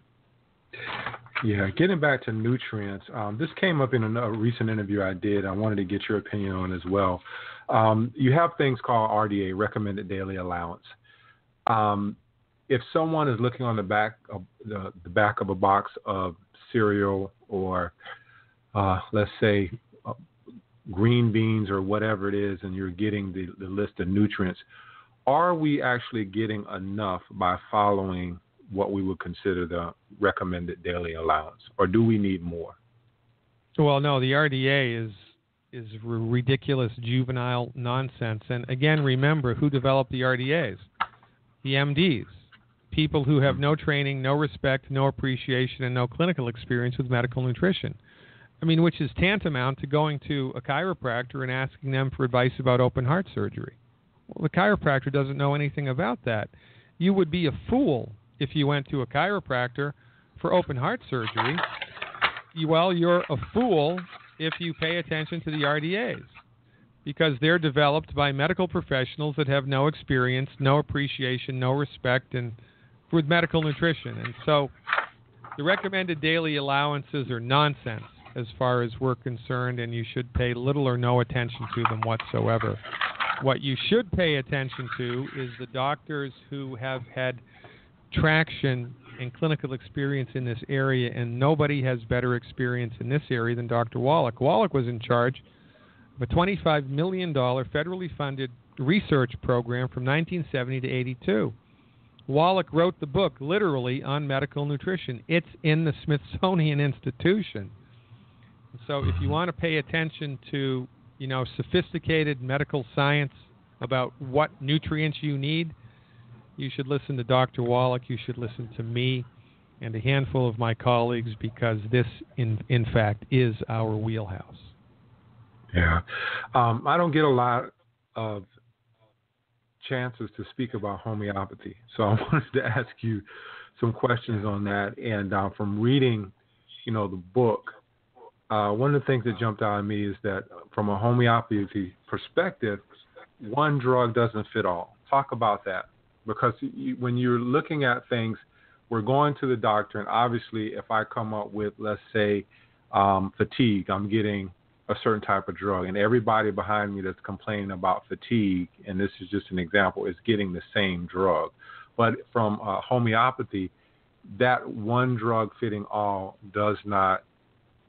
Speaker 3: Yeah, getting back to nutrients, this came up in a recent interview I did. I wanted to get your opinion on as well. You have things called RDA, Recommended Daily Allowance. If someone is looking on the back of the back of a box of cereal or, let's say, green beans or whatever it is, and you're getting the list of nutrients, are we actually getting enough by following what we would consider the recommended daily allowance, or do we need more?
Speaker 4: Well, no, the RDA is ridiculous juvenile nonsense. And again, remember who developed the RDAs? The MDs, people who have no training, no respect, no appreciation, and no clinical experience with medical nutrition. I mean, which is tantamount to going to a chiropractor and asking them for advice about open heart surgery. Well, the chiropractor doesn't know anything about that. You would be a fool if you went to a chiropractor for open heart surgery. Well, you're a fool if you pay attention to the RDAs, because they're developed by medical professionals that have no experience, no appreciation, no respect and with medical nutrition. And so the recommended daily allowances are nonsense as far as we're concerned, and you should pay little or no attention to them whatsoever. What you should pay attention to is the doctors who have had traction and clinical experience in this area, and nobody has better experience in this area than Dr. Wallach. Wallach was in charge of a $25 million federally funded research program from 1970 to 82. Wallach wrote the book literally on medical nutrition. It's in the Smithsonian Institution. So if you want to pay attention to, you know, sophisticated medical science about what nutrients you need, you should listen to Dr. Wallach. You should listen to me and a handful of my colleagues, because this, in fact, is our wheelhouse.
Speaker 3: Yeah. I don't get a lot of chances to speak about homeopathy, so I wanted to ask you some questions on that. And from reading, you know, the book, one of the things that jumped out at me is that from a homeopathy perspective, one drug doesn't fit all. Talk about that. Because when you're looking at things, we're going to the doctor, and obviously if I come up with, let's say, fatigue, I'm getting a certain type of drug, and everybody behind me that's complaining about fatigue, and this is just an example, is getting the same drug. But from homeopathy, that one drug fitting all does not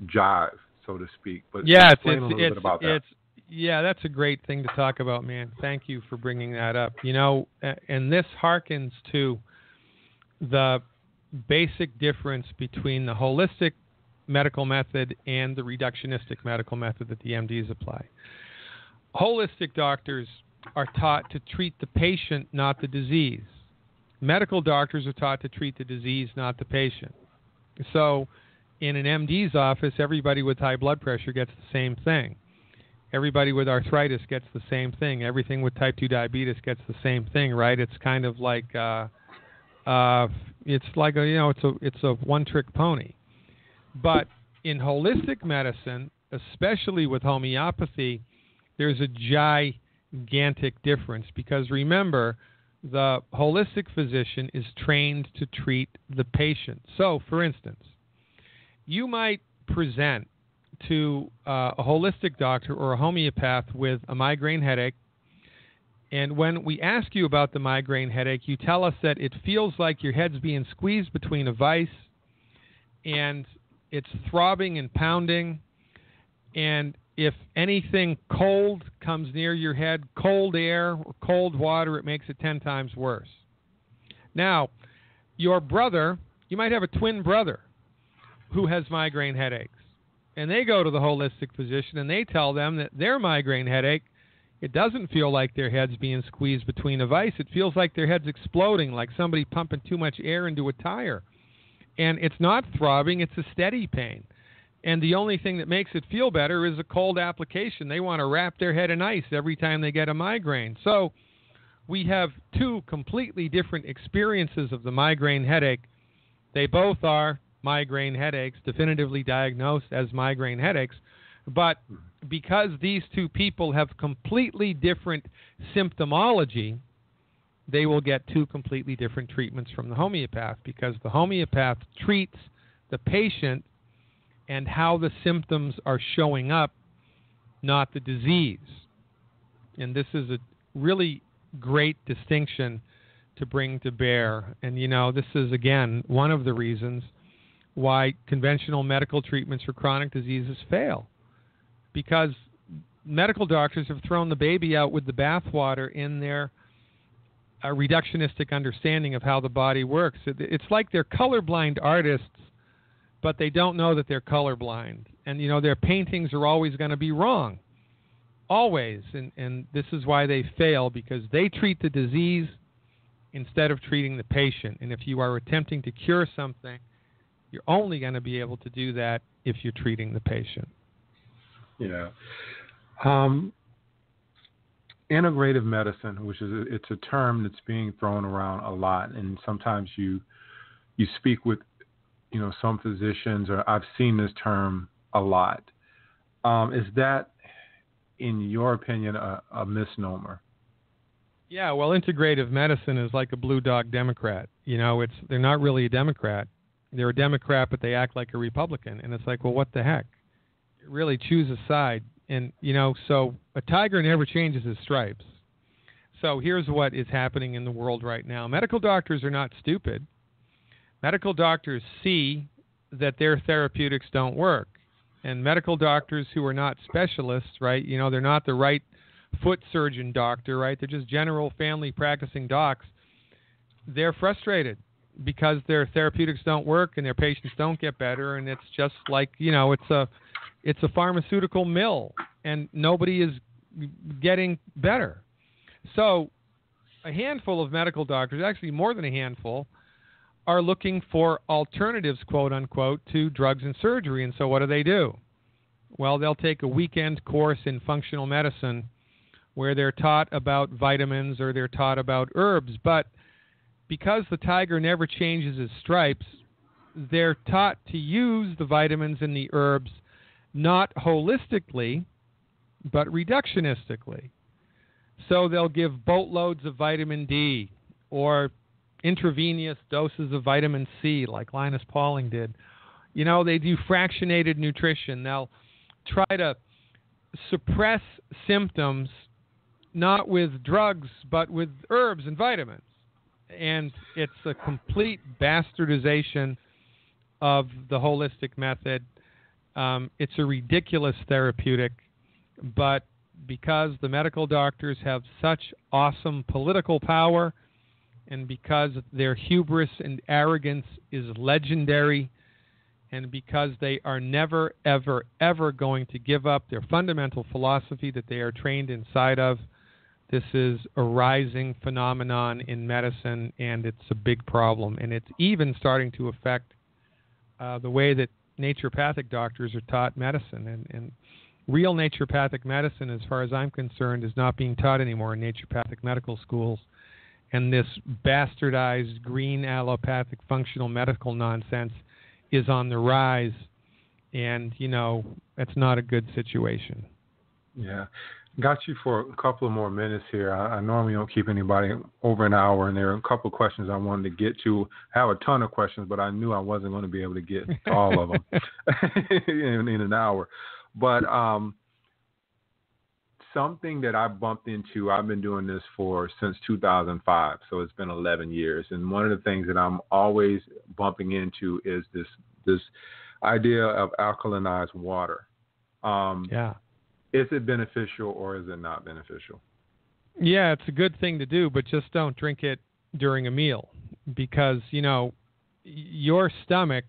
Speaker 3: jive, so to speak. But
Speaker 4: yeah,
Speaker 3: explain a little bit about that.
Speaker 4: Yeah, that's a great thing to talk about, man. Thank you for bringing that up. You know, and this harkens to the basic difference between the holistic medical method and the reductionistic medical method that the MDs apply. Holistic doctors are taught to treat the patient, not the disease. Medical doctors are taught to treat the disease, not the patient. So in an MD's office, everybody with high blood pressure gets the same thing. Everybody with arthritis gets the same thing. Everything with type 2 diabetes gets the same thing, right? It's kind of like it's like it's a one-trick pony. But in holistic medicine, especially with homeopathy, there's a gigantic difference because remember, the holistic physician is trained to treat the patient. So, for instance, you might present to a holistic doctor or a homeopath with a migraine headache, and when we ask you about the migraine headache, you tell us that it feels like your head's being squeezed between a vice, and it's throbbing and pounding, and if anything cold comes near your head, cold air or cold water, it makes it 10 times worse. Now, your brother, you might have a twin brother who has migraine headaches, and they go to the holistic physician and they tell them that their migraine headache, it doesn't feel like their head's being squeezed between a vice. It feels like their head's exploding, like somebody pumping too much air into a tire. And it's not throbbing, it's a steady pain. And the only thing that makes it feel better is a cold application. They want to wrap their head in ice every time they get a migraine. So we have two completely different experiences of the migraine headache. They both are migraine headaches, definitively diagnosed as migraine headaches. But because these two people have completely different symptomology, they will get two completely different treatments from the homeopath because the homeopath treats the patient and how the symptoms are showing up, not the disease. And this is a really great distinction to bring to bear. And, this is, again, one of the reasons why conventional medical treatments for chronic diseases fail. Because medical doctors have thrown the baby out with the bathwater in their reductionistic understanding of how the body works. It's like they're colorblind artists, but they don't know that they're colorblind. And, their paintings are always going to be wrong. Always. And this is why they fail, because they treat the disease instead of treating the patient. And if you are attempting to cure something, you're only going to be able to do that if you're treating the patient.
Speaker 3: Yeah. Integrative medicine, which is it's a term that's being thrown around a lot, and sometimes you speak with some physicians, or I've seen this term a lot. Is that, in your opinion, a misnomer?
Speaker 4: Yeah, well, integrative medicine is like a blue dog Democrat. They're not really a Democrat. They're a Democrat, but they act like a Republican, and it's like, well, what the heck? Really choose a side. And, so a tiger never changes his stripes. So here's what is happening in the world right now. Medical doctors are not stupid. Medical doctors see that their therapeutics don't work. And medical doctors who are not specialists, right, they're not the right foot surgeon doctor, right? They're just general family practicing docs. They're frustrated because their therapeutics don't work and their patients don't get better. And it's just like, it's a pharmaceutical mill, and nobody is getting better. So a handful of medical doctors, actually more than a handful, are looking for alternatives, quote unquote, to drugs and surgery. And so what do? Well, they'll take a weekend course in functional medicine where they're taught about vitamins or they're taught about herbs. But because the tiger never changes his stripes, they're taught to use the vitamins and the herbs not holistically, but reductionistically. So they'll give boatloads of vitamin D or intravenous doses of vitamin C like Linus Pauling did. They do fractionated nutrition. They'll try to suppress symptoms not with drugs, but with herbs and vitamins. And it's a complete bastardization of the holistic method. It's a ridiculous therapeutic, but because the medical doctors have such awesome political power and because their hubris and arrogance is legendary, and because they are never, ever, ever going to give up their fundamental philosophy that they are trained inside of. This is a rising phenomenon in medicine, and it's a big problem. And it's even starting to affect the way that naturopathic doctors are taught medicine. And real naturopathic medicine, as far as I'm concerned, is not being taught anymore in naturopathic medical schools. And this bastardized green allopathic functional medical nonsense is on the rise. And, you know, that's not a good situation.
Speaker 3: Yeah. Got you for a couple of more minutes here. I normally don't keep anybody over an hour, and there are a couple of questions I wanted to get to. I have a ton of questions, but I knew I wasn't going to be able to get to all of them in an hour. But something that I bumped into, I've been doing this since 2005, so it's been 11 years. And one of the things that I'm always bumping into is this idea of alkalinized water.
Speaker 4: Yeah.
Speaker 3: Is it beneficial or is it not beneficial?
Speaker 4: Yeah, it's a good thing to do, but just don't drink it during a meal because, you know, your stomach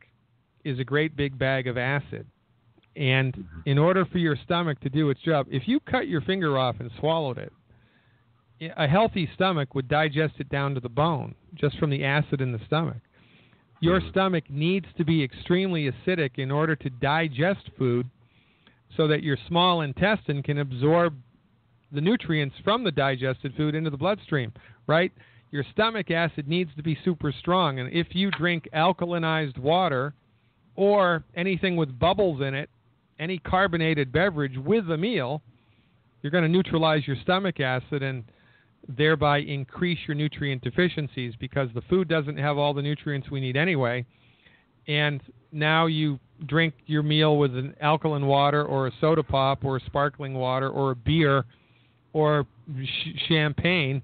Speaker 4: is a great big bag of acid. And in order for your stomach to do its job, if you cut your finger off and swallowed it, a healthy stomach would digest it down to the bone just from the acid in the stomach. Your stomach needs to be extremely acidic in order to digest food, so that your small intestine can absorb the nutrients from the digested food into the bloodstream, right? Your stomach acid needs to be super strong, and if you drink alkalinized water or anything with bubbles in it, any carbonated beverage with a meal, you're going to neutralize your stomach acid and thereby increase your nutrient deficiencies because the food doesn't have all the nutrients we need anyway, and now you drink your meal with an alkaline water or a soda pop or sparkling water or a beer or champagne,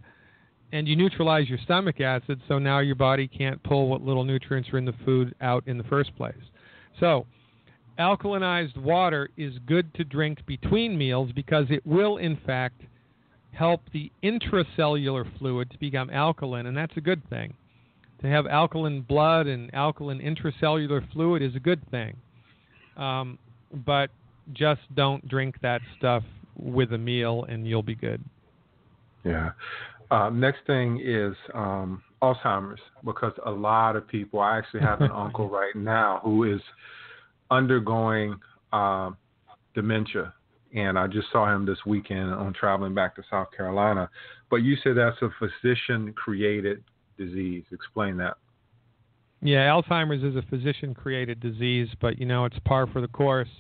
Speaker 4: and you neutralize your stomach acid, so now your body can't pull what little nutrients are in the food out in the first place. So alkalinized water is good to drink between meals because it will, in fact, help the intracellular fluid to become alkaline, and that's a good thing. To have alkaline blood and alkaline intracellular fluid is a good thing. But just don't drink that stuff with a meal and you'll be good.
Speaker 3: Yeah. Next thing is Alzheimer's, because a lot of people, I actually have an uncle right now who is undergoing dementia. And I just saw him this weekend on traveling back to South Carolina. But you said that's a physician-created disease. Explain that.
Speaker 4: Yeah, Alzheimer's is a physician-created disease, but, you know, it's par for the course.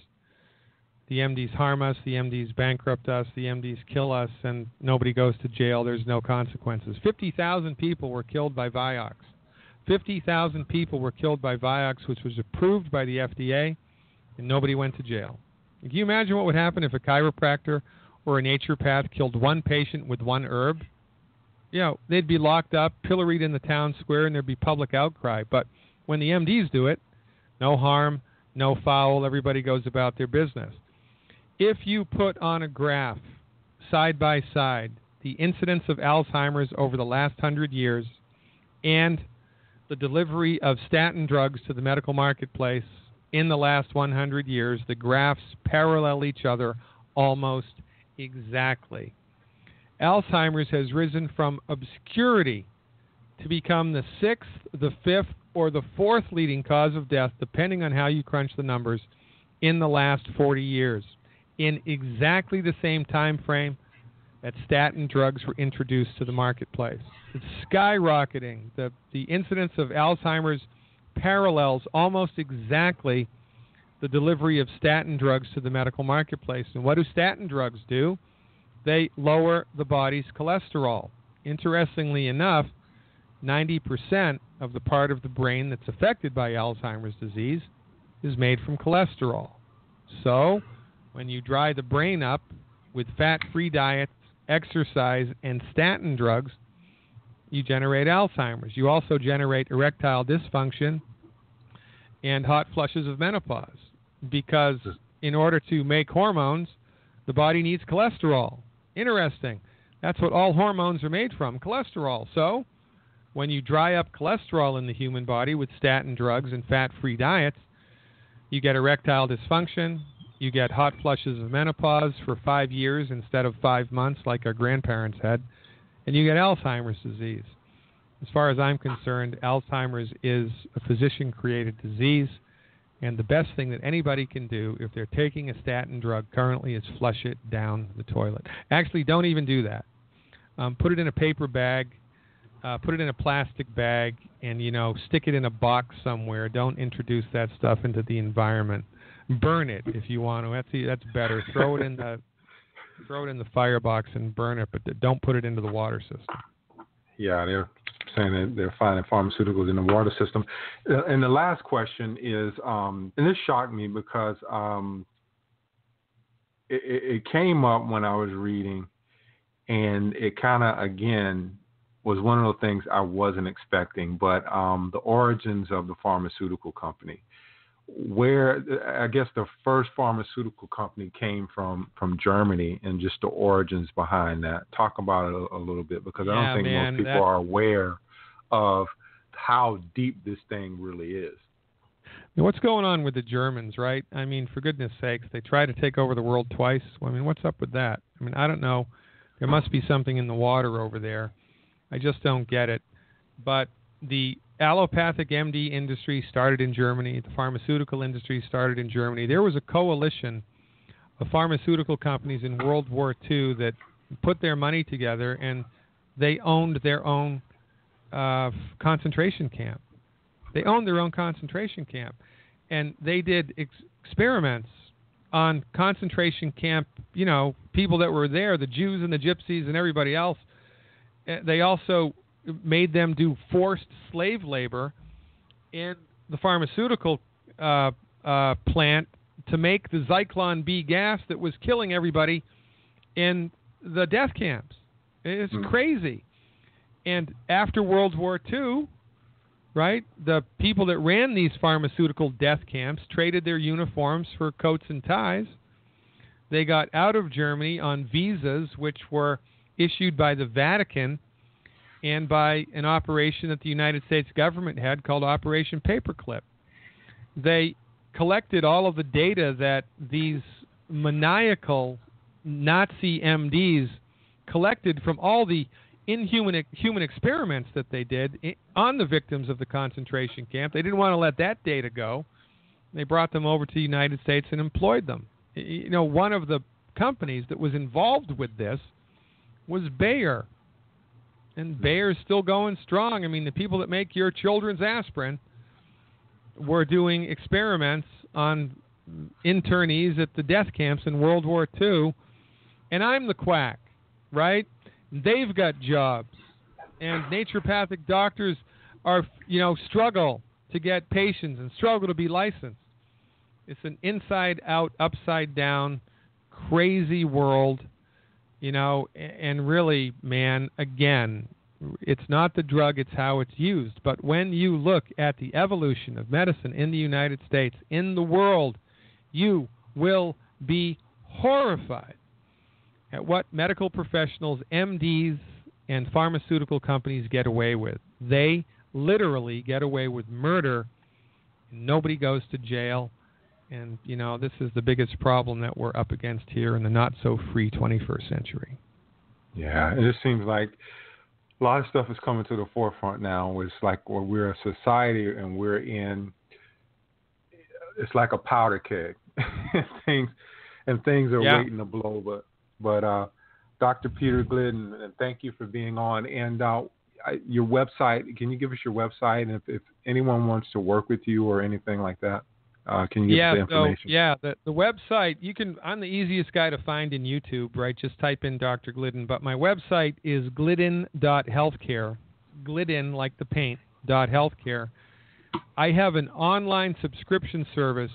Speaker 4: The MDs harm us, the MDs bankrupt us, the MDs kill us, and nobody goes to jail. There's no consequences. 50,000 people were killed by Vioxx. 50,000 people were killed by Vioxx, which was approved by the FDA, and nobody went to jail. Can you imagine what would happen if a chiropractor or a naturopath killed one patient with one herb? You know, they'd be locked up, pilloried in the town square, and there'd be public outcry. But when the MDs do it, no harm, no foul, everybody goes about their business. If you put on a graph, side by side, the incidence of Alzheimer's over the last 100 years and the delivery of statin drugs to the medical marketplace in the last 100 years, the graphs parallel each other almost exactly. Alzheimer's has risen from obscurity to become the 6th, the 5th, or the 4th leading cause of death, depending on how you crunch the numbers, in the last 40 years. In exactly the same time frame that statin drugs were introduced to the marketplace. It's skyrocketing. The incidence of Alzheimer's parallels almost exactly the delivery of statin drugs to the medical marketplace. And what do statin drugs do? They lower the body's cholesterol. Interestingly enough, 90% of the part of the brain that's affected by Alzheimer's disease is made from cholesterol. So, when you dry the brain up with fat-free diets, exercise, and statin drugs, you generate Alzheimer's. You also generate erectile dysfunction and hot flushes of menopause because in order to make hormones, the body needs cholesterol. Interesting. That's what all hormones are made from, cholesterol. So When you dry up cholesterol in the human body with statin drugs and fat-free diets, you get erectile dysfunction, you get hot flushes of menopause for 5 years instead of 5 months like our grandparents had, and you get Alzheimer's disease. As far as I'm concerned, Alzheimer's is a physician-created disease, and the best thing that anybody can do if they're taking a statin drug currently is flush it down the toilet. Actually, don't even do that. Put it in a paper bag, put it in a plastic bag, and, stick it in a box somewhere. Don't introduce that stuff into the environment. Burn it if you want to. That's better. Throw it in the firebox and burn it, but don't put it into the water system. Yeah,
Speaker 3: they're saying that they're finding pharmaceuticals in the water system. And the last question is, and this shocked me because it came up when I was reading, and it kind of, again, was one of those things I wasn't expecting, but the origins of the pharmaceutical company, where I guess the first pharmaceutical company came from Germany, and just the origins behind that. Talk about it a little bit, because I don't think most people are aware of how deep this thing really is.
Speaker 4: What's going on with the Germans, right? I mean, for goodness sakes, they tried to take over the world twice. I mean, what's up with that? I mean, I don't know. There must be something in the water over there. I just don't get it. But the allopathic MD industry started in Germany. The pharmaceutical industry started in Germany. There was a coalition of pharmaceutical companies in World War II that put their money together, and they owned their own concentration camp. They owned their own concentration camp. And they did experiments on concentration camp, people that were there, the Jews and the Gypsies and everybody else. They also made them do forced slave labor in the pharmaceutical plant to make the Zyklon B gas that was killing everybody in the death camps. It's crazy. And after World War II, right, the people that ran these pharmaceutical death camps traded their uniforms for coats and ties. They got out of Germany on visas which were issued by the Vatican and by an operation that the United States government had called Operation Paperclip. They collected all of the data that these maniacal Nazi MDs collected from all the inhuman human experiments that they did on the victims of the concentration camp. They didn't want to let that data go. They brought them over to the United States and employed them. One of the companies that was involved with this was Bayer. And Bayer's still going strong. I mean, the people that make your children's aspirin were doing experiments on internees at the death camps in World War II. And I'm the quack, right? They've got jobs. And naturopathic doctors are, struggle to get patients and struggle to be licensed. It's an inside-out, upside-down, crazy world. And really, man, again, it's not the drug, it's how it's used. But when you look at the evolution of medicine in the United States, in the world, you will be horrified at what medical professionals, MDs, and pharmaceutical companies get away with. They literally get away with murder, and nobody goes to jail. And, this is the biggest problem that we're up against here in the not-so-free 21st century.
Speaker 3: Yeah, it just seems like a lot of stuff is coming to the forefront now. It's like we're a society and it's like a powder keg. things are waiting to blow. But Dr. Peter Glidden, and thank you for being on. And your website, can you give us your website? And if anyone wants to work with you or anything like that? Can you give us the information?
Speaker 4: The website, I'm the easiest guy to find in YouTube, right? Just type in Dr. Glidden. But my website is glidden.healthcare. Glidden, like the paint, .healthcare. I have an online subscription service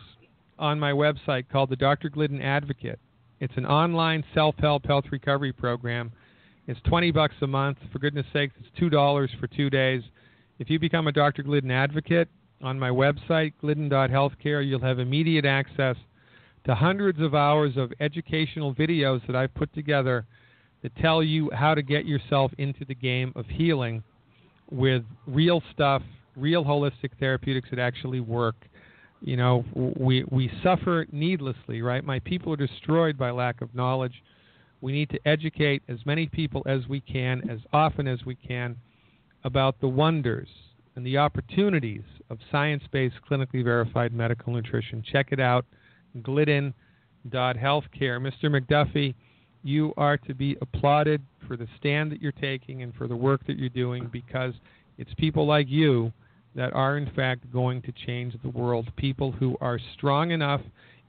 Speaker 4: on my website called the Dr. Glidden Advocate. It's an online self-help health recovery program. It's $20 a month. For goodness sakes, it's $2 for 2 days. If you become a Dr. Glidden Advocate, on my website, glidden.healthcare, you'll have immediate access to hundreds of hours of educational videos that I've put together that tell you how to get yourself into the game of healing with real stuff, real holistic therapeutics that actually work. You know, we suffer needlessly, right? My people are destroyed by lack of knowledge. We need to educate as many people as we can, as often as we can, about the wonders and the opportunities of science-based, clinically verified medical nutrition. Check it out, Glidden.healthcare. Mr. McDuffie, you are to be applauded for the stand that you're taking and for the work that you're doing, because it's people like you that are, in fact, going to change the world. People who are strong enough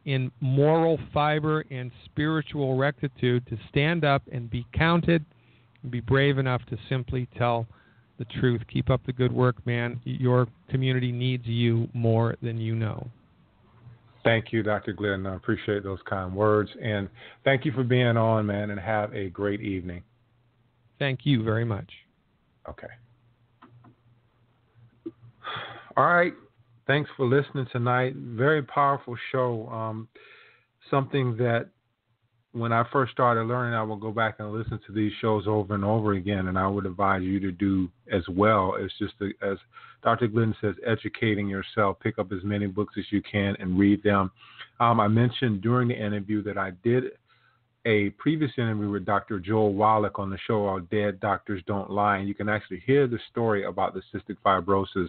Speaker 4: in moral fiber and spiritual rectitude to stand up and be counted and be brave enough to simply tell the truth. Keep up the good work, man. Your community needs you more than you know.
Speaker 3: Thank you, Dr. Glidden. I appreciate those kind words. And thank you for being on, man, and have a great evening.
Speaker 4: Thank you very much.
Speaker 3: Okay. All right. Thanks for listening tonight. Very powerful show. Something that when I first started learning, I would go back and listen to these shows over and over again, and I would advise you to do as well. It's just, as Dr. Glidden says, educating yourself. Pick up as many books as you can and read them. I mentioned during the interview that I did a previous interview with Dr. Joel Wallach on the show, Our Dead Doctors Don't Lie, and you can actually hear the story about the cystic fibrosis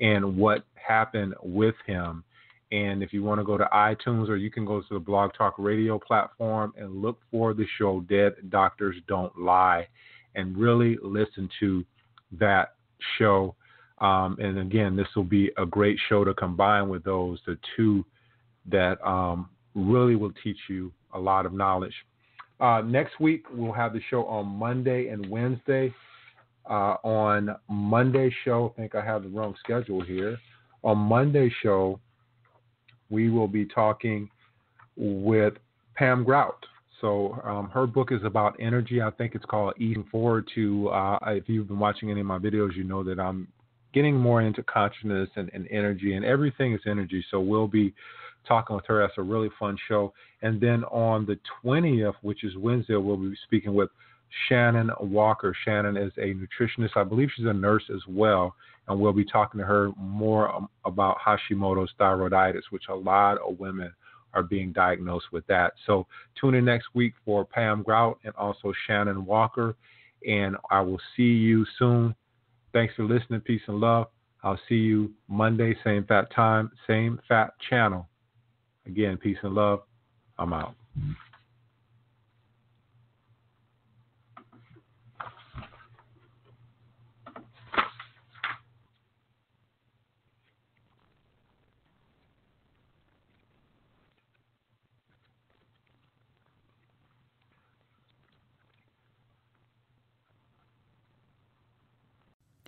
Speaker 3: and what happened with him. And if you want to go to iTunes, or you can go to the Blog Talk Radio platform and look for the show Dead Doctors Don't Lie and really listen to that show. And again, this will be a great show to combine with those, the two that really will teach you a lot of knowledge. Next week, we'll have the show on Monday and Wednesday. On Monday's show, I think I have the wrong schedule here. On Monday's show, we will be talking with Pam Grout. So her book is about energy. I think it's called Eating Forward to, if you've been watching any of my videos, you know that I'm getting more into consciousness and energy, and everything is energy. So we'll be talking with her. That's a really fun show. And then on the 20th, which is Wednesday, we'll be speaking with Shannon Walker. Shannon is a nutritionist. I believe she's a nurse as well. And we'll be talking to her more about Hashimoto's thyroiditis, which a lot of women are being diagnosed with that. So tune in next week for Pam Grout and also Shannon Walker. And I will see you soon. Thanks for listening. Peace and love. I'll see you Monday, same fat time, same fat channel. Again, peace and love. I'm out.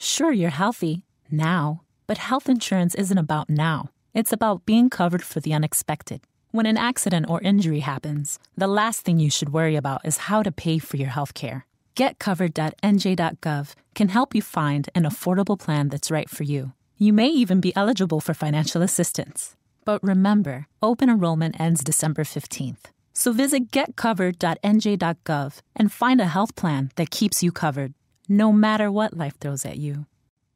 Speaker 1: Sure, you're healthy now, but health insurance isn't about now. It's about being covered for the unexpected. When an accident or injury happens, the last thing you should worry about is how to pay for your health care. GetCovered.nj.gov can help you find an affordable plan that's right for you. You may even be eligible for financial assistance. But remember, open enrollment ends December 15th. So visit getcovered.nj.gov and find a health plan that keeps you covered, no matter what life throws at you.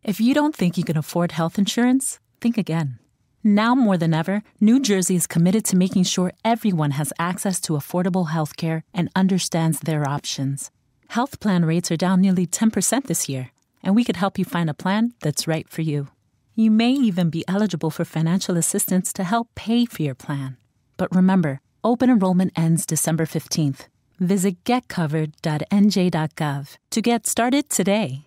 Speaker 1: If you don't think you can afford health insurance, think again. Now more than ever, New Jersey is committed to making sure everyone has access to affordable health care and understands their options. Health plan rates are down nearly 10% this year, and we could help you find a plan that's right for you. You may even be eligible for financial assistance to help pay for your plan. But remember, open enrollment ends December 15th. Visit getcovered.nj.gov to get started today.